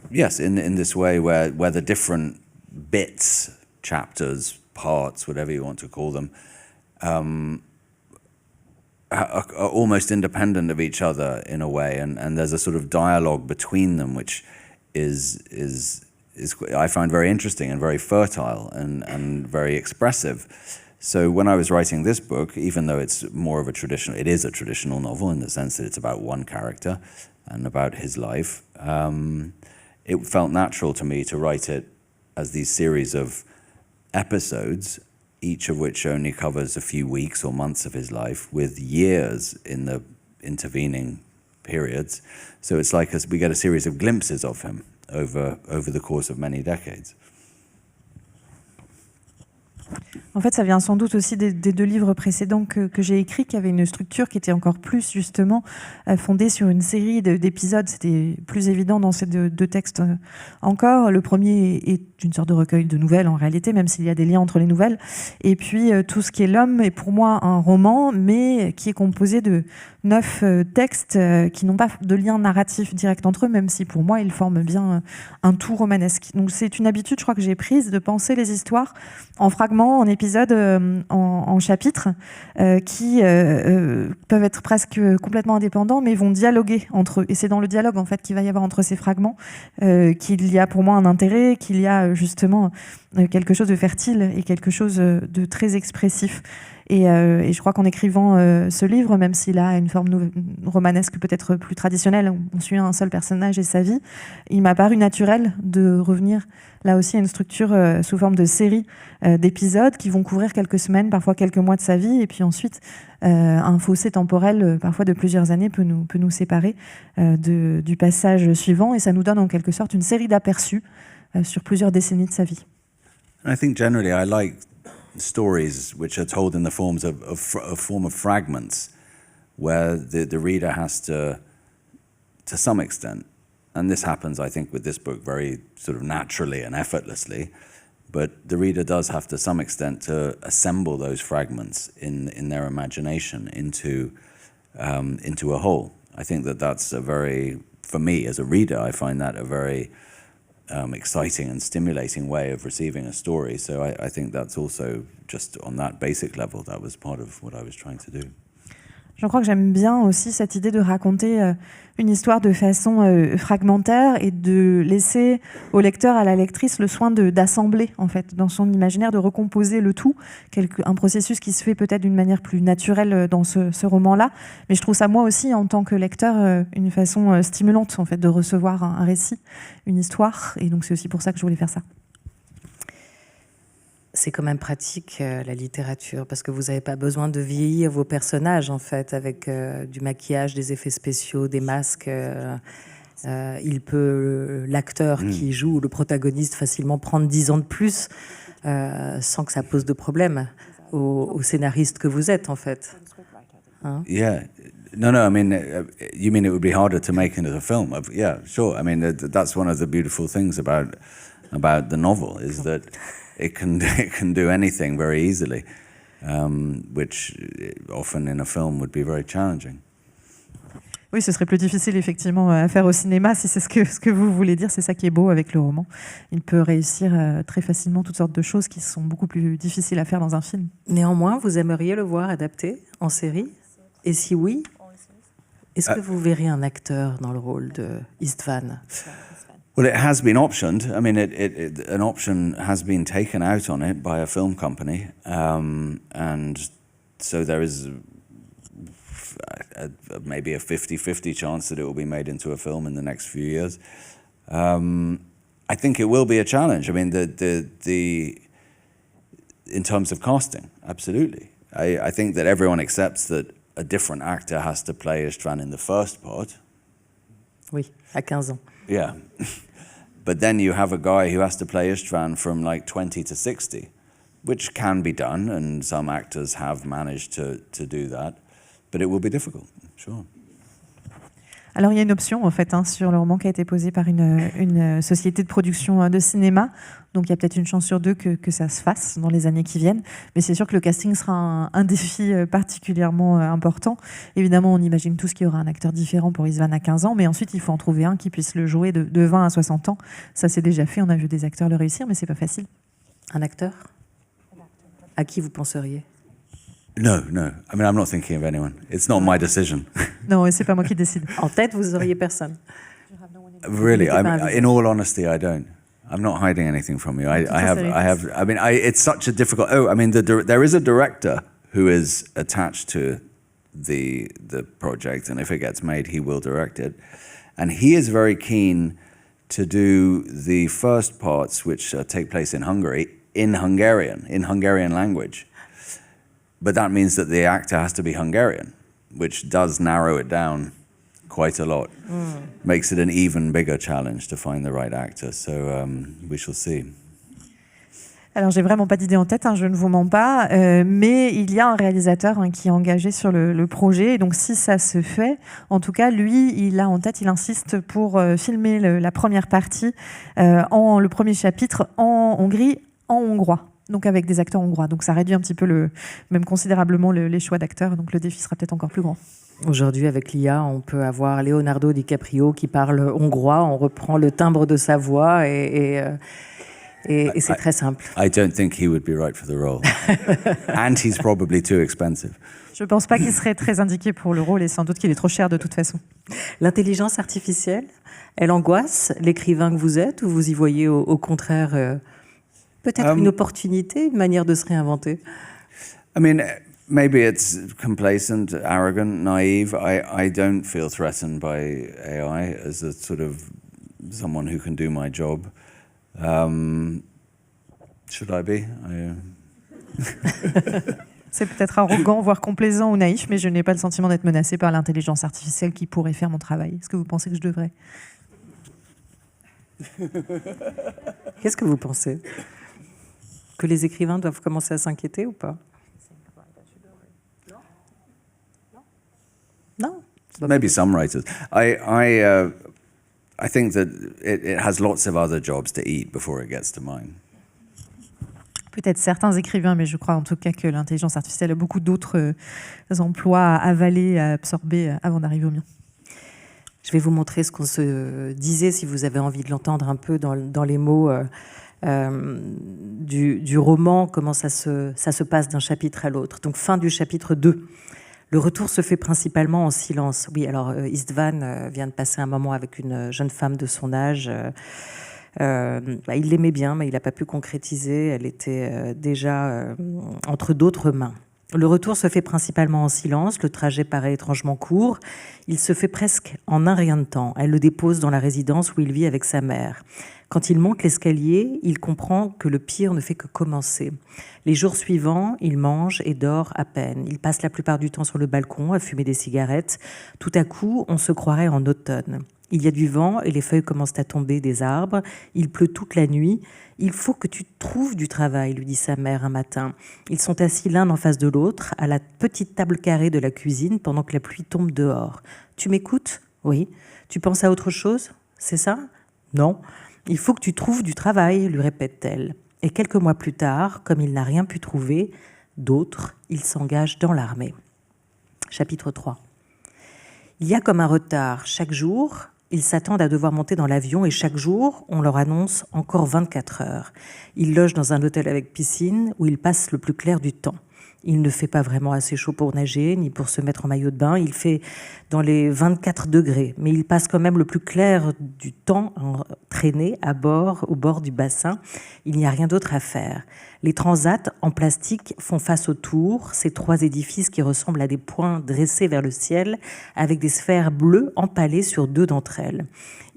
yes, in this way where the different bits, chapters, parts, whatever you want to call them, are almost independent of each other in a way, and there's a sort of dialogue between them which is I find very interesting and very fertile and very expressive. So when I was writing this book, even though it is a traditional novel in the sense that it's about one character and about his life, it felt natural to me to write it as these series of episodes, each of which only covers a few weeks or months of his life, with years in the intervening periods. So it's like we get a series of glimpses of him over the course of many decades. En fait, ça vient sans doute aussi des deux livres précédents que j'ai écrits, qui avaient une structure qui était encore plus justement fondée sur une série d'épisodes. C'était plus évident dans ces deux textes encore. Le premier est une sorte de recueil de nouvelles en réalité, même s'il y a des liens entre les nouvelles. Et puis tout ce qui est l'homme est pour moi un roman, mais qui est composé de 9 textes qui n'ont pas de lien narratif direct entre eux, même si pour moi ils forment bien un tout romanesque. Donc c'est une habitude, je crois, que j'ai prise de penser les histoires en fragments, en épisodes, en chapitres, qui peuvent être presque complètement indépendants, mais vont dialoguer entre eux. Et c'est dans le dialogue en fait qu'il va y avoir entre ces fragments qu'il y a pour moi un intérêt, qu'il y a justement quelque chose de fertile et quelque chose de très expressif. Et je crois qu'en écrivant ce livre, même s'il a une forme romanesque peut-être plus traditionnelle, on suit un seul personnage et sa vie, il m'a paru naturel de revenir là aussi à une structure sous forme de série d'épisodes qui vont couvrir quelques semaines, parfois quelques mois de sa vie, et puis ensuite un fossé temporel parfois de plusieurs années peut nous séparer du passage suivant, et ça nous donne en quelque sorte une série d'aperçus sur plusieurs décennies de sa vie. I think generally I like stories which are told in the form of fragments, where the reader has to some extent, and this happens, I think, with this book very sort of naturally and effortlessly, but the reader does have to some extent to assemble those fragments in their imagination into a whole. I think that's for me as a reader, I find that a very exciting and stimulating way of receiving a story. So I think that's also, just on that basic level, that was part of what I was trying to do. Je crois que j'aime bien aussi cette idée de raconter une histoire de façon fragmentaire et de laisser au lecteur, à la lectrice, le soin d'assembler en fait dans son imaginaire, de recomposer le tout, un processus qui se fait peut-être d'une manière plus naturelle dans ce roman-là. Mais je trouve ça moi aussi, en tant que lecteur, une façon stimulante en fait de recevoir un récit, une histoire. Et donc c'est aussi pour ça que je voulais faire ça. C'est quand même pratique, la littérature, parce que vous n'avez pas besoin de vieillir vos personnages, en fait, avec du maquillage, des effets spéciaux, des masques. L'acteur qui joue le protagoniste facilement prendre 10 ans de plus sans que ça pose de problème au scénariste que vous êtes, en fait. Hein? Yeah. No, I mean, you mean it would be harder to make into a film? Yeah, sure. I mean, that's one of the beautiful things about the novel, is that it can do anything very easily, which often in a film would be very challenging. Oui, ce serait plus difficile effectivement à faire au cinéma, si c'est ce que vous voulez dire. C'est ça qui est beau avec le roman. Il peut réussir très facilement toutes sortes de choses qui sont beaucoup plus difficiles à faire dans un film. Néanmoins, vous aimeriez le voir adapté en série? Et si oui, est-ce que vous verrez un acteur dans le rôle de Istvan? Well, it has been optioned. I mean, an option has been taken out on it by a film company, and so there is maybe a 50-50 chance that it will be made into a film in the next few years. I think it will be a challenge. I mean, in terms of casting, absolutely. I think that everyone accepts that a different actor has to play Istvan in the first part. Oui, à 15 ans. Yeah. But then you have a guy who has to play Istvan from like 20 to 60, which can be done, and some actors have managed to do that, but it will be difficult, sure. Alors il y a une option en fait sur le roman qui a été posé par une société de production de cinéma. Donc il y a peut-être une chance sur deux que ça se fasse dans les années qui viennent. Mais c'est sûr que le casting sera un défi particulièrement important. Évidemment, on imagine tous qu'il y aura un acteur différent pour Istvan à 15 ans, mais ensuite il faut en trouver un qui puisse le jouer de 20 à 60 ans. Ça c'est déjà fait, on a vu des acteurs le réussir, mais c'est pas facile. Un acteur? À qui vous penseriez? No. I mean, I'm not thinking of anyone. It's not my decision. Non, c'est pas moi qui décide. En tête, vous auriez personne. Really, in all honesty, I don't. I'm not hiding anything from you. It's such a difficult. There is a director who is attached to the project, and if it gets made, he will direct it. And he is very keen to do the first parts, which take place in Hungary, in Hungarian language. But that means that the actor has to be Hungarian, which does narrow it down quite a lot. Makes it an even bigger challenge to find the right actor. So we shall see. Alors, j'ai vraiment pas d'idée en tête, je ne vous mens pas, mais il y a un réalisateur qui est engagé sur le projet. Et donc, si ça se fait, en tout cas, lui, il a en tête, il insiste pour filmer la première partie, le premier chapitre en Hongrie, en hongrois. Donc avec des acteurs hongrois. Donc ça réduit un petit peu même considérablement les choix d'acteurs. Donc le défi sera peut-être encore plus grand. Aujourd'hui, avec l'IA, on peut avoir Leonardo DiCaprio qui parle hongrois. On reprend le timbre de sa voix et c'est très simple. I don't think he would be right for the role. And he's probably too expensive. Je ne pense pas qu'il serait très indiqué pour le rôle et sans doute qu'il est trop cher de toute façon. L'intelligence artificielle, elle angoisse l'écrivain que vous êtes ou vous y voyez au contraire peut-être une opportunité, une manière de se réinventer? I mean, maybe it's complacent, arrogant, naive. I don't feel threatened by AI as a sort of someone who can do my job. Should I be? C'est peut-être arrogant, voire complaisant ou naïf, mais je n'ai pas le sentiment d'être menacé par l'intelligence artificielle qui pourrait faire mon travail. Est-ce que vous pensez que je devrais? Qu'est-ce que vous pensez? Que les écrivains doivent commencer à s'inquiéter ou pas? Non. Maybe some writers. I think that it has lots of other jobs to eat before it gets to mine. Peut-être certains écrivains, mais je crois en tout cas que l'intelligence artificielle a beaucoup d'autres emplois à avaler, à absorber avant d'arriver au mien. Je vais vous montrer ce qu'on se disait, si vous avez envie de l'entendre un peu dans les mots du roman, comment ça se passe d'un chapitre à l'autre. Donc fin du chapitre 2. Le retour se fait principalement en silence. Oui, alors Istvan vient de passer un moment avec une jeune femme de son âge. Il l'aimait bien, mais il n'a pas pu concrétiser. Elle était déjà entre d'autres mains. Le retour se fait principalement en silence. Le trajet paraît étrangement court. Il se fait presque en un rien de temps. Elle le dépose dans la résidence où il vit avec sa mère. Quand il monte l'escalier, il comprend que le pire ne fait que commencer. Les jours suivants, il mange et dort à peine. Il passe la plupart du temps sur le balcon à fumer des cigarettes. Tout à coup, on se croirait en automne. Il y a du vent et les feuilles commencent à tomber des arbres. Il pleut toute la nuit. « Il faut que tu trouves du travail », lui dit sa mère un matin. Ils sont assis l'un en face de l'autre à la petite table carrée de la cuisine pendant que la pluie tombe dehors. « Tu m'écoutes ? Oui. Tu penses à autre chose ? C'est ça ? Non. Il faut que tu trouves du travail, lui répète-t-elle. Et quelques mois plus tard, comme il n'a rien pu trouver, d'autres, il s'engage dans l'armée. Chapitre 3. Il y a comme un retard. Chaque jour, ils s'attendent à devoir monter dans l'avion et chaque jour, on leur annonce encore 24 heures. Ils logent dans un hôtel avec piscine où ils passent le plus clair du temps. Il ne fait pas vraiment assez chaud pour nager, ni pour se mettre en maillot de bain. Il fait dans les 24 degrés, mais il passe quand même le plus clair du temps traîné au bord du bassin. Il n'y a rien d'autre à faire. Les transats en plastique font face aux tours, ces trois édifices qui ressemblent à des points dressés vers le ciel, avec des sphères bleues empalées sur deux d'entre elles.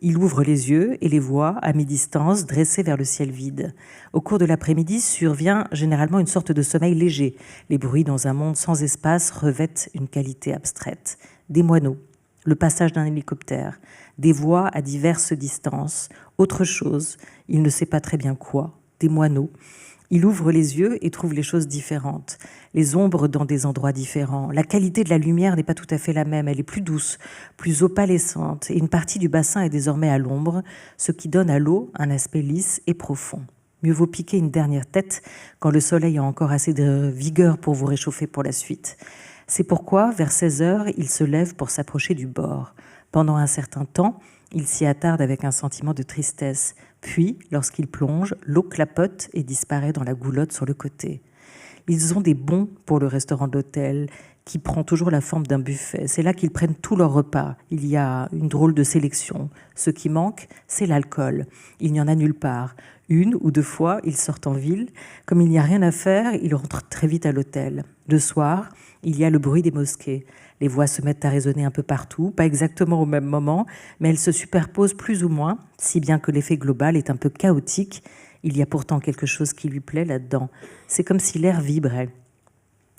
Il ouvre les yeux et les voit, à mi-distance, dressés vers le ciel vide. Au cours de l'après-midi survient généralement une sorte de sommeil léger. Les bruits dans un monde sans espace revêtent une qualité abstraite. Des moineaux, le passage d'un hélicoptère, des voix à diverses distances, autre chose, il ne sait pas très bien quoi, des moineaux. Il ouvre les yeux et trouve les choses différentes, les ombres dans des endroits différents. La qualité de la lumière n'est pas tout à fait la même, elle est plus douce, plus opalescente, et une partie du bassin est désormais à l'ombre, ce qui donne à l'eau un aspect lisse et profond. Mieux vaut piquer une dernière tête quand le soleil a encore assez de vigueur pour vous réchauffer pour la suite. C'est pourquoi, vers 16 heures, il se lève pour s'approcher du bord. Pendant un certain temps, il s'y attarde avec un sentiment de tristesse. Puis, lorsqu'il plonge, l'eau clapote et disparaît dans la goulotte sur le côté. Ils ont des bons pour le restaurant de l'hôtel, qui prend toujours la forme d'un buffet. C'est là qu'ils prennent tous leurs repas. Il y a une drôle de sélection. Ce qui manque, c'est l'alcool. Il n'y en a nulle part. Une ou deux fois, ils sortent en ville. Comme il n'y a rien à faire, ils rentrent très vite à l'hôtel. Le soir, il y a le bruit des mosquées. Les voix se mettent à résonner un peu partout, pas exactement au même moment, mais elles se superposent plus ou moins, si bien que l'effet global est un peu chaotique. Il y a pourtant quelque chose qui lui plaît là-dedans. C'est comme si l'air vibrait.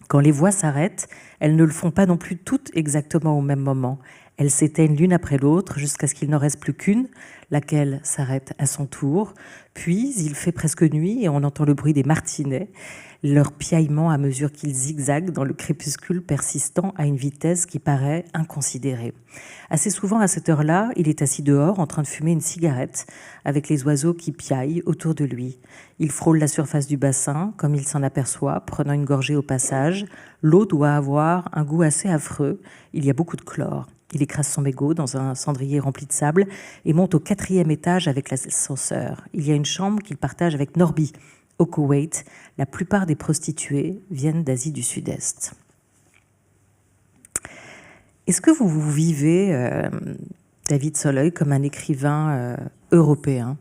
Quand les voix s'arrêtent, elles ne le font pas non plus toutes exactement au même moment. Elles s'éteignent l'une après l'autre jusqu'à ce qu'il n'en reste plus qu'une, laquelle s'arrête à son tour. Puis, il fait presque nuit et on entend le bruit des martinets, leur piaillement à mesure qu'ils zigzaguent dans le crépuscule persistant à une vitesse qui paraît inconsidérée. Assez souvent, à cette heure-là, il est assis dehors en train de fumer une cigarette avec les oiseaux qui piaillent autour de lui. Il frôle la surface du bassin, comme il s'en aperçoit, prenant une gorgée au passage. L'eau doit avoir un goût assez affreux. Il y a beaucoup de chlore. Il écrase son mégot dans un cendrier rempli de sable et monte au 4e étage avec l'ascenseur. Il y a une chambre qu'il partage avec Norby. Au Koweït, la plupart des prostituées viennent d'Asie du Sud-Est. Est-ce que vous vivez, David Soloway, comme un écrivain européen ?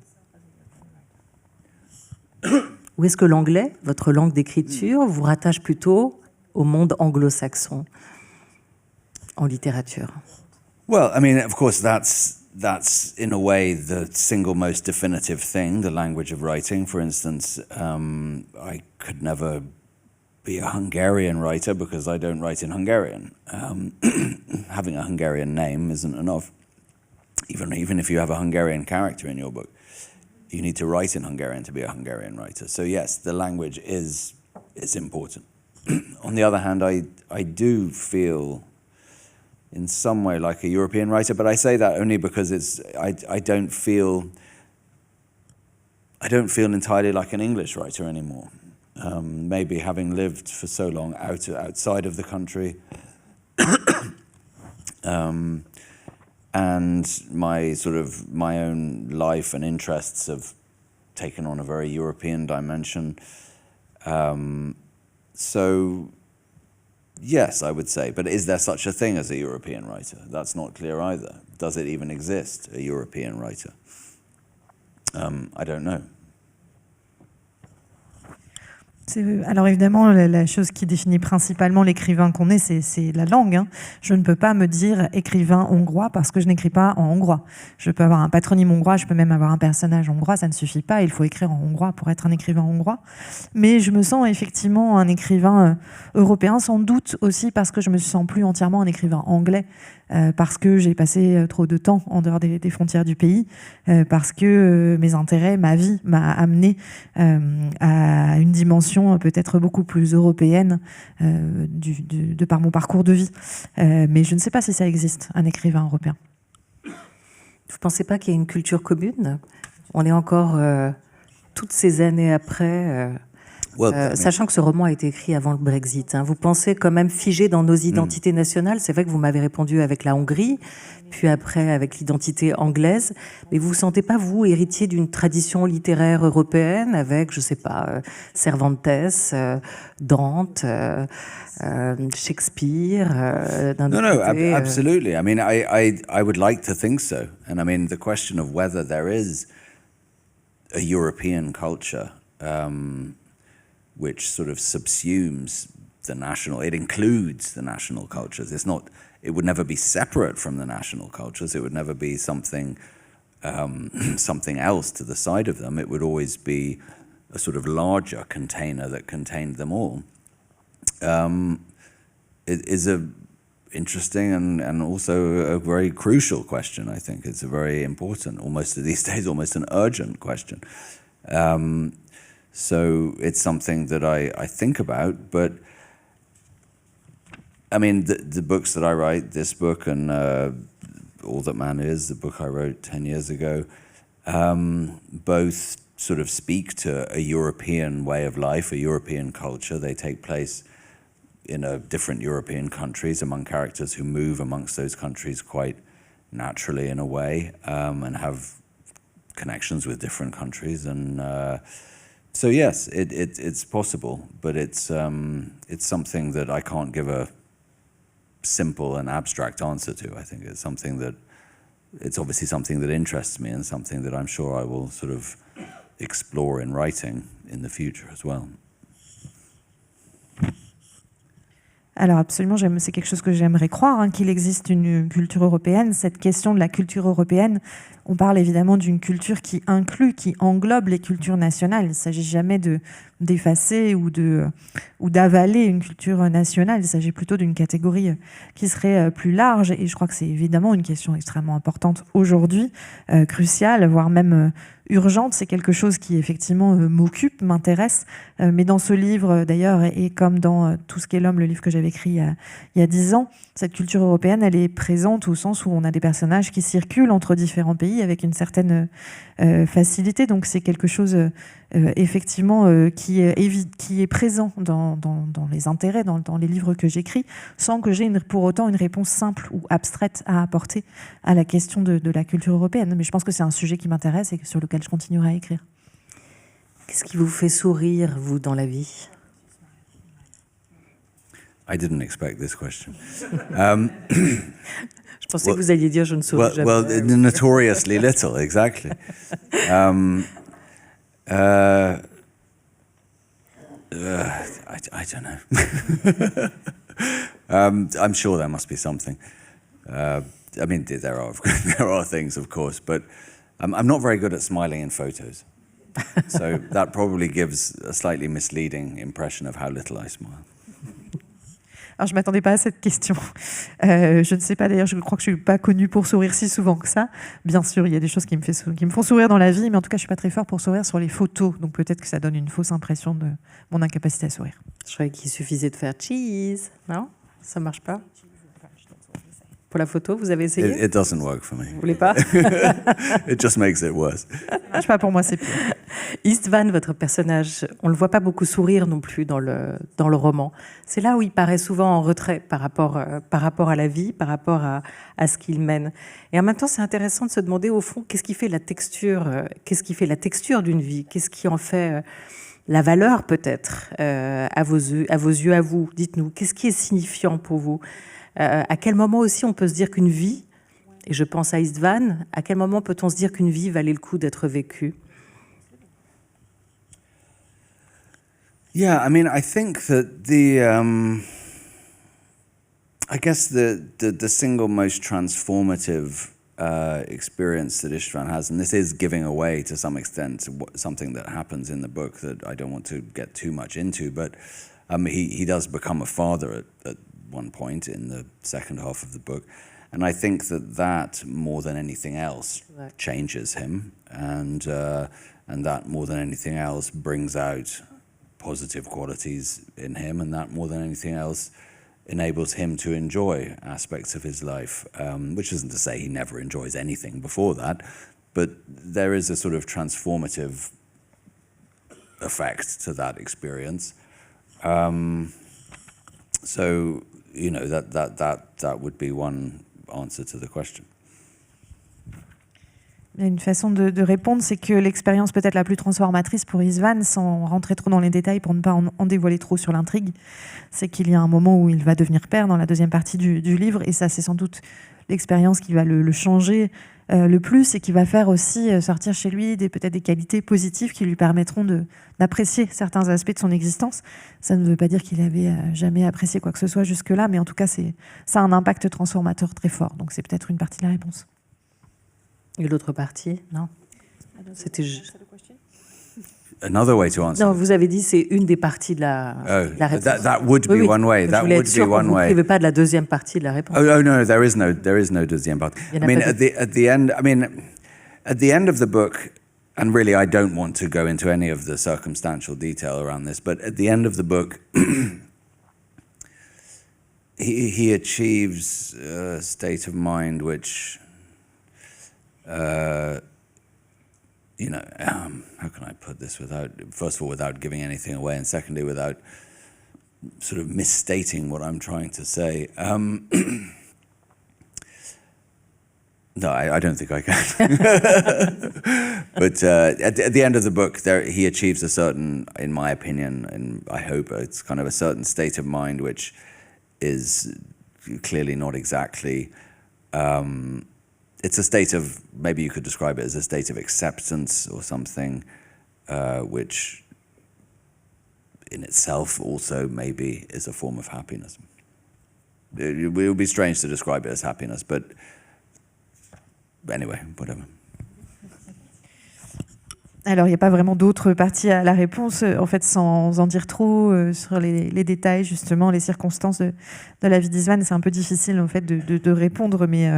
Ou est-ce que l'anglais, votre langue d'écriture, vous rattache plutôt au monde anglo-saxon en littérature? Well, I mean, of course, that's in a way the single most definitive thing, the language of writing. For instance, I could never be a Hungarian writer because I don't write in Hungarian. Having a Hungarian name isn't enough. Even if you have a Hungarian character in your book, you need to write in Hungarian to be a Hungarian writer. So yes, the language is important. On the other hand, I do feel in some way like a European writer, but I say that only because I don't feel entirely like an English writer anymore. Maybe having lived for so long outside of the country, and my own life and interests have taken on a very European dimension. So yes, I would say, but is there such a thing as a European writer? That's not clear either. Does it even exist, a European writer? I don't know. Alors évidemment, la chose qui définit principalement l'écrivain qu'on est, c'est la langue. Hein. Je ne peux pas me dire écrivain hongrois parce que je n'écris pas en hongrois. Je peux avoir un patronyme hongrois, je peux même avoir un personnage hongrois, ça ne suffit pas. Il faut écrire en hongrois pour être un écrivain hongrois. Mais je me sens effectivement un écrivain européen, sans doute aussi parce que je me sens plus entièrement un écrivain anglais. Parce que j'ai passé trop de temps en dehors des frontières du pays, parce que mes intérêts, ma vie m'a amené à une dimension peut-être beaucoup plus européenne de par mon parcours de vie. Mais je ne sais pas si ça existe, un écrivain européen. Vous ne pensez pas qu'il y a une culture commune ? On est encore toutes ces années après... sachant que ce roman a été écrit avant le Brexit, hein, vous pensez quand même figé dans nos identités nationales. C'est vrai que vous m'avez répondu avec la Hongrie, puis après avec l'identité anglaise, mais vous vous sentez pas, vous, héritier d'une tradition littéraire européenne avec, je sais pas, Cervantes, Dante, Shakespeare, d'un autre côté, absolutely. I mean, I would like to think so. And I mean, the question of whether there is a European culture which sort of subsumes the national, it includes the national cultures. It would never be separate from the national cultures. It would never be something else to the side of them. It would always be a sort of larger container that contained them all. It is a interesting and also a very crucial question, I think. It's a very important, almost these days, almost an urgent question. So it's something that I think about, but I mean, the books that I write, this book and All That Man Is, the book I wrote 10 years ago, both sort of speak to a European way of life, a European culture. They take place in different European countries among characters who move amongst those countries quite naturally in a way, and have connections with different countries. And so yes, it's possible, but it's something that I can't give a simple and abstract answer to. I think it's obviously something that interests me and something that I'm sure I will sort of explore in writing in the future as well. Alors absolument, c'est quelque chose que j'aimerais croire, hein, qu'il existe une culture européenne. Cette question de la culture européenne, on parle évidemment d'une culture qui inclut, qui englobe les cultures nationales. Il ne s'agit jamais d'effacer ou d'avaler une culture nationale. Il s'agit plutôt d'une catégorie qui serait plus large. Et je crois que c'est évidemment une question extrêmement importante aujourd'hui, cruciale, voire même urgente. C'est quelque chose qui effectivement m'occupe, m'intéresse. Mais dans ce livre d'ailleurs, et comme dans Tout ce qu'est l'homme, le livre que j'avais écrit il y a 10 ans, cette culture européenne, elle est présente au sens où on a des personnages qui circulent entre différents pays avec une certaine facilité. Donc c'est quelque chose effectivement qui est présent dans les intérêts, dans les livres que j'écris, sans que j'ai pour autant une réponse simple ou abstraite à apporter à la question de la culture européenne. Mais je pense que c'est un sujet qui m'intéresse et sur lequel je continuerai à écrire. Qu'est-ce qui vous fait sourire, vous, dans la vie? I didn't expect this question. Je pensais que vous alliez dire je ne souris jamais. Well, notoriously little, exactly. I don't know. I'm sure there must be something. I mean, there are things, of course, but I'm not very good at smiling in photos. So that probably gives a slightly misleading impression of how little I smile. Alors, je ne m'attendais pas à cette question. Je ne sais pas, d'ailleurs, je crois que je ne suis pas connue pour sourire si souvent que ça. Bien sûr, il y a des choses qui me font sourire dans la vie, mais en tout cas, je ne suis pas très fort pour sourire sur les photos. Donc peut-être que ça donne une fausse impression de mon incapacité à sourire. Je croyais qu'il suffisait de faire cheese. Non? Ça ne marche pas? Pour la photo, vous avez essayé? It doesn't work for me. Vous voulez pas? It just makes it worse. Je sais pas, pour moi, c'est pire. Istvan, votre personnage, on ne le voit pas beaucoup sourire non plus dans le roman. C'est là où il paraît souvent en retrait par rapport à la vie, par rapport à ce qu'il mène. Et en même temps, c'est intéressant de se demander, au fond, qu'est-ce qui fait la texture d'une vie? Qu'est-ce qui en fait la valeur, peut-être, à vos yeux, à vous? Dites-nous, qu'est-ce qui est signifiant pour vous? À quel moment aussi on peut se dire qu'une vie, et je pense à Istvan, à quel moment peut-on se dire qu'une vie valait le coup d'être vécue? Yeah, I mean, I think that I guess the single most transformative experience that Istvan has, and this is giving away to some extent something that happens in the book that I don't want to get too much into, but he does become a father at one point in the second half of the book, and I think that more than anything else changes him, and that more than anything else brings out positive qualities in him, and that more than anything else enables him to enjoy aspects of his life, which isn't to say he never enjoys anything before that, but there is a sort of transformative effect to that experience. So, you know, that would be one answer to the question. Une façon de répondre, c'est que l'expérience peut-être la plus transformatrice pour Istvan, sans rentrer trop dans les détails pour ne pas en dévoiler trop sur l'intrigue, c'est qu'il y a un moment où il va devenir père dans la deuxième partie du livre, et ça c'est sans doute l'expérience qui va le changer le plus et qui va faire aussi sortir chez lui peut-être des qualités positives qui lui permettront d'apprécier certains aspects de son existence. Ça ne veut pas dire qu'il avait jamais apprécié quoi que ce soit jusque-là, mais en tout cas ça a un impact transformateur très fort, donc c'est peut-être une partie de la réponse. Et l'autre partie? Non. C'était Another way to answer. Non, vous avez dit c'est une des parties de la réponse. That would be one way. That would be one way. Vous n'écrivez pas de la deuxième partie de la réponse. Oh no, there is no deuxième part. I mean, at the end of the book, and really, I don't want to go into any of the circumstantial detail around this, but at the end of the book, he achieves a state of mind which, how can I put this without, first of all, without giving anything away, and secondly, without sort of misstating what I'm trying to say. No, I don't think I can. But at the end of the book, he achieves a certain, in my opinion, and I hope it's kind of a certain state of mind which is clearly not exactly, it's a state of, maybe you could describe it as a state of acceptance or something, which in itself also maybe is a form of happiness. It would be strange to describe it as happiness, but anyway, whatever. Alors, il n'y a pas vraiment d'autre partie à la réponse, en fait, sans en dire trop sur les détails, justement, les circonstances de la vie d'István. C'est un peu difficile, en fait, de répondre, mais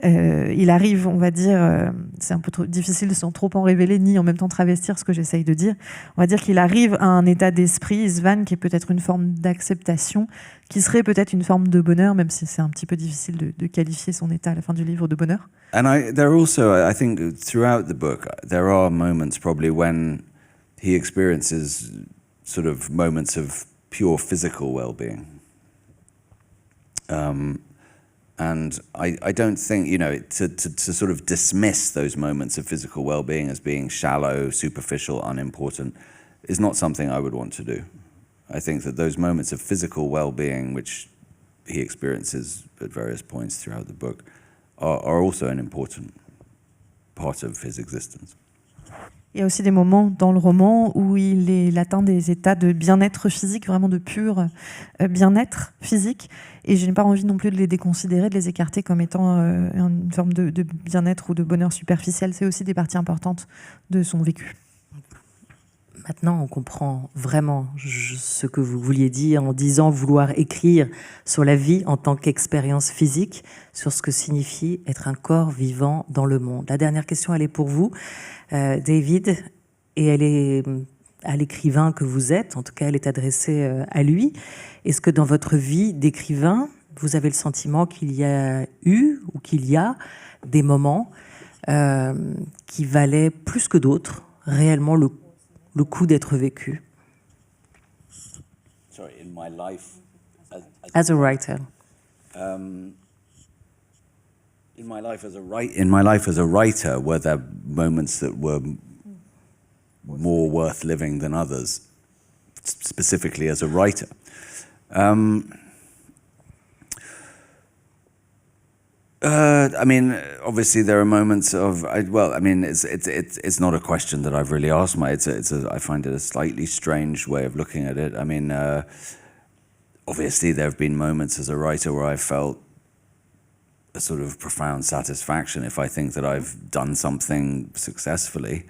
il arrive, on va dire, c'est un peu trop difficile sans trop en révéler, ni en même temps travestir ce que j'essaye de dire. On va dire qu'il arrive à un état d'esprit, István, qui est peut-être une forme d'acceptation, qui serait peut-être une forme de bonheur, même si c'est un petit peu difficile de qualifier son état à la fin du livre de bonheur. And there are also, I think, throughout the book, there are moments probably when he experiences sort of moments of pure physical well-being. And I don't think, to sort of dismiss those moments of physical well-being as being shallow, superficial, unimportant is not something I would want to do. I think that those moments of physical well-being, which he experiences at various points throughout the book, are also an important part of his existence. Il y a aussi des moments dans le roman où il atteint des états de bien-être physique, vraiment de pur bien-être physique. Et je n'ai pas envie non plus de les déconsidérer, de les écarter comme étant une forme de bien-être ou de bonheur superficiel. C'est aussi des parties importantes de son vécu. Maintenant, on comprend vraiment ce que vous vouliez dire en disant vouloir écrire sur la vie en tant qu'expérience physique, sur ce que signifie être un corps vivant dans le monde. La dernière question, elle est pour vous, David, et elle est à l'écrivain que vous êtes, en tout cas elle est adressée à lui. Est-ce que dans votre vie d'écrivain, vous avez le sentiment qu'il y a eu ou qu'il y a des moments qui valaient plus que d'autres, réellement le coup d'être vécu? Sorry, in my life as a writer. In my life as a writer, were there moments that were more worth living than others, specifically as a writer? Obviously there are moments of, it's not a question that I've really asked I find it a slightly strange way of looking at it. Obviously there have been moments as a writer where I felt a sort of profound satisfaction if I think that I've done something successfully.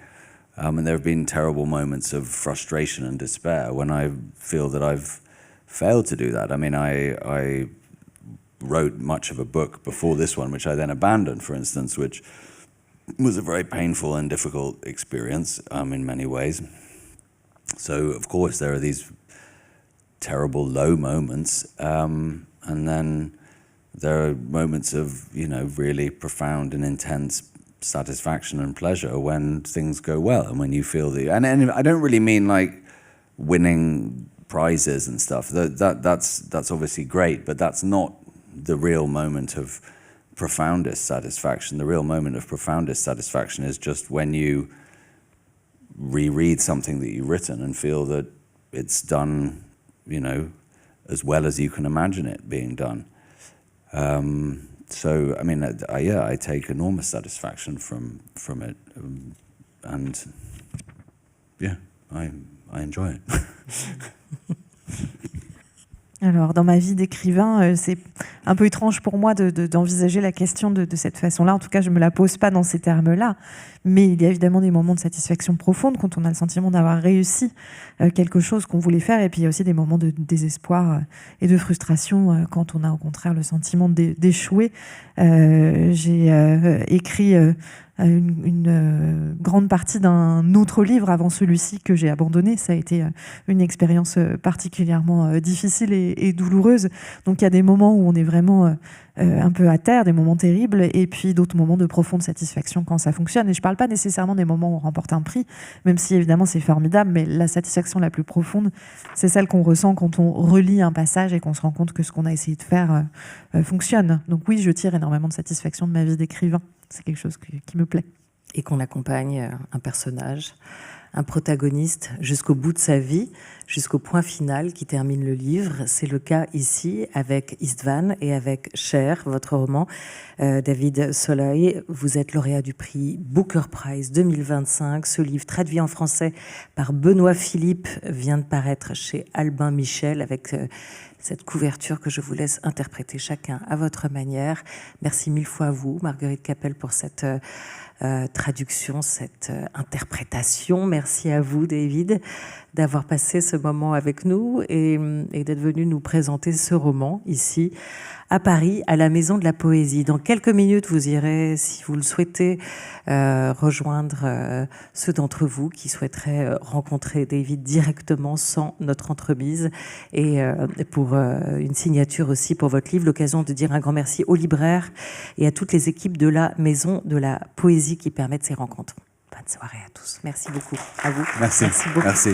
And there have been terrible moments of frustration and despair when I feel that I've failed to do that. I wrote much of a book before this one, which I then abandoned, for instance, which was a very painful and difficult experience in many ways. So, of course, there are these terrible low moments, and then there are moments of, really profound and intense satisfaction and pleasure when things go well and when you feel and I don't really mean like winning prizes and stuff. That's obviously great, but that's not the real moment of profoundest satisfaction. The real moment of profoundest satisfaction is just when you reread something that you've written and feel that it's done, as well as you can imagine it being done. I take enormous satisfaction from it, and I enjoy it. Alors, dans ma vie d'écrivain, c'est un peu étrange pour moi d'envisager la question de cette façon-là. En tout cas, je me la pose pas dans ces termes-là. Mais il y a évidemment des moments de satisfaction profonde quand on a le sentiment d'avoir réussi quelque chose qu'on voulait faire. Et puis il y a aussi des moments de désespoir et de frustration quand on a au contraire le sentiment d'échouer. J'ai écrit une grande partie d'un autre livre avant celui-ci que j'ai abandonné. Ça a été une expérience particulièrement difficile et douloureuse. Donc il y a des moments où on est vraiment un peu à terre, des moments terribles, et puis d'autres moments de profonde satisfaction quand ça fonctionne. Et je ne parle pas nécessairement des moments où on remporte un prix, même si évidemment c'est formidable, mais la satisfaction la plus profonde, c'est celle qu'on ressent quand on relit un passage et qu'on se rend compte que ce qu'on a essayé de faire fonctionne. Donc oui, je tire énormément de satisfaction de ma vie d'écrivain. C'est quelque chose qui me plaît. Et qu'on accompagne un personnage, un protagoniste jusqu'au bout de sa vie, jusqu'au point final qui termine le livre. C'est le cas ici avec Istvan et avec Cher, votre roman. David Soloy, vous êtes lauréat du prix Booker Prize 2025. Ce livre, traduit en français par Benoît Philippe, vient de paraître chez Albin Michel avec cette couverture que je vous laisse interpréter chacun à votre manière. Merci mille fois à vous, Marguerite Capel, pour cette traduction, cette interprétation. Merci à vous, David, d'avoir passé ce moment avec nous et d'être venu nous présenter ce roman ici à Paris, à la Maison de la Poésie. Dans quelques minutes, vous irez, si vous le souhaitez, rejoindre ceux d'entre vous qui souhaiteraient rencontrer David directement sans notre entremise et pour une signature aussi pour votre livre. L'occasion de dire un grand merci aux libraires et à toutes les équipes de la Maison de la Poésie qui permettent ces rencontres. Bonne soirée à tous. Merci beaucoup. À vous. Merci. Merci beaucoup. Merci.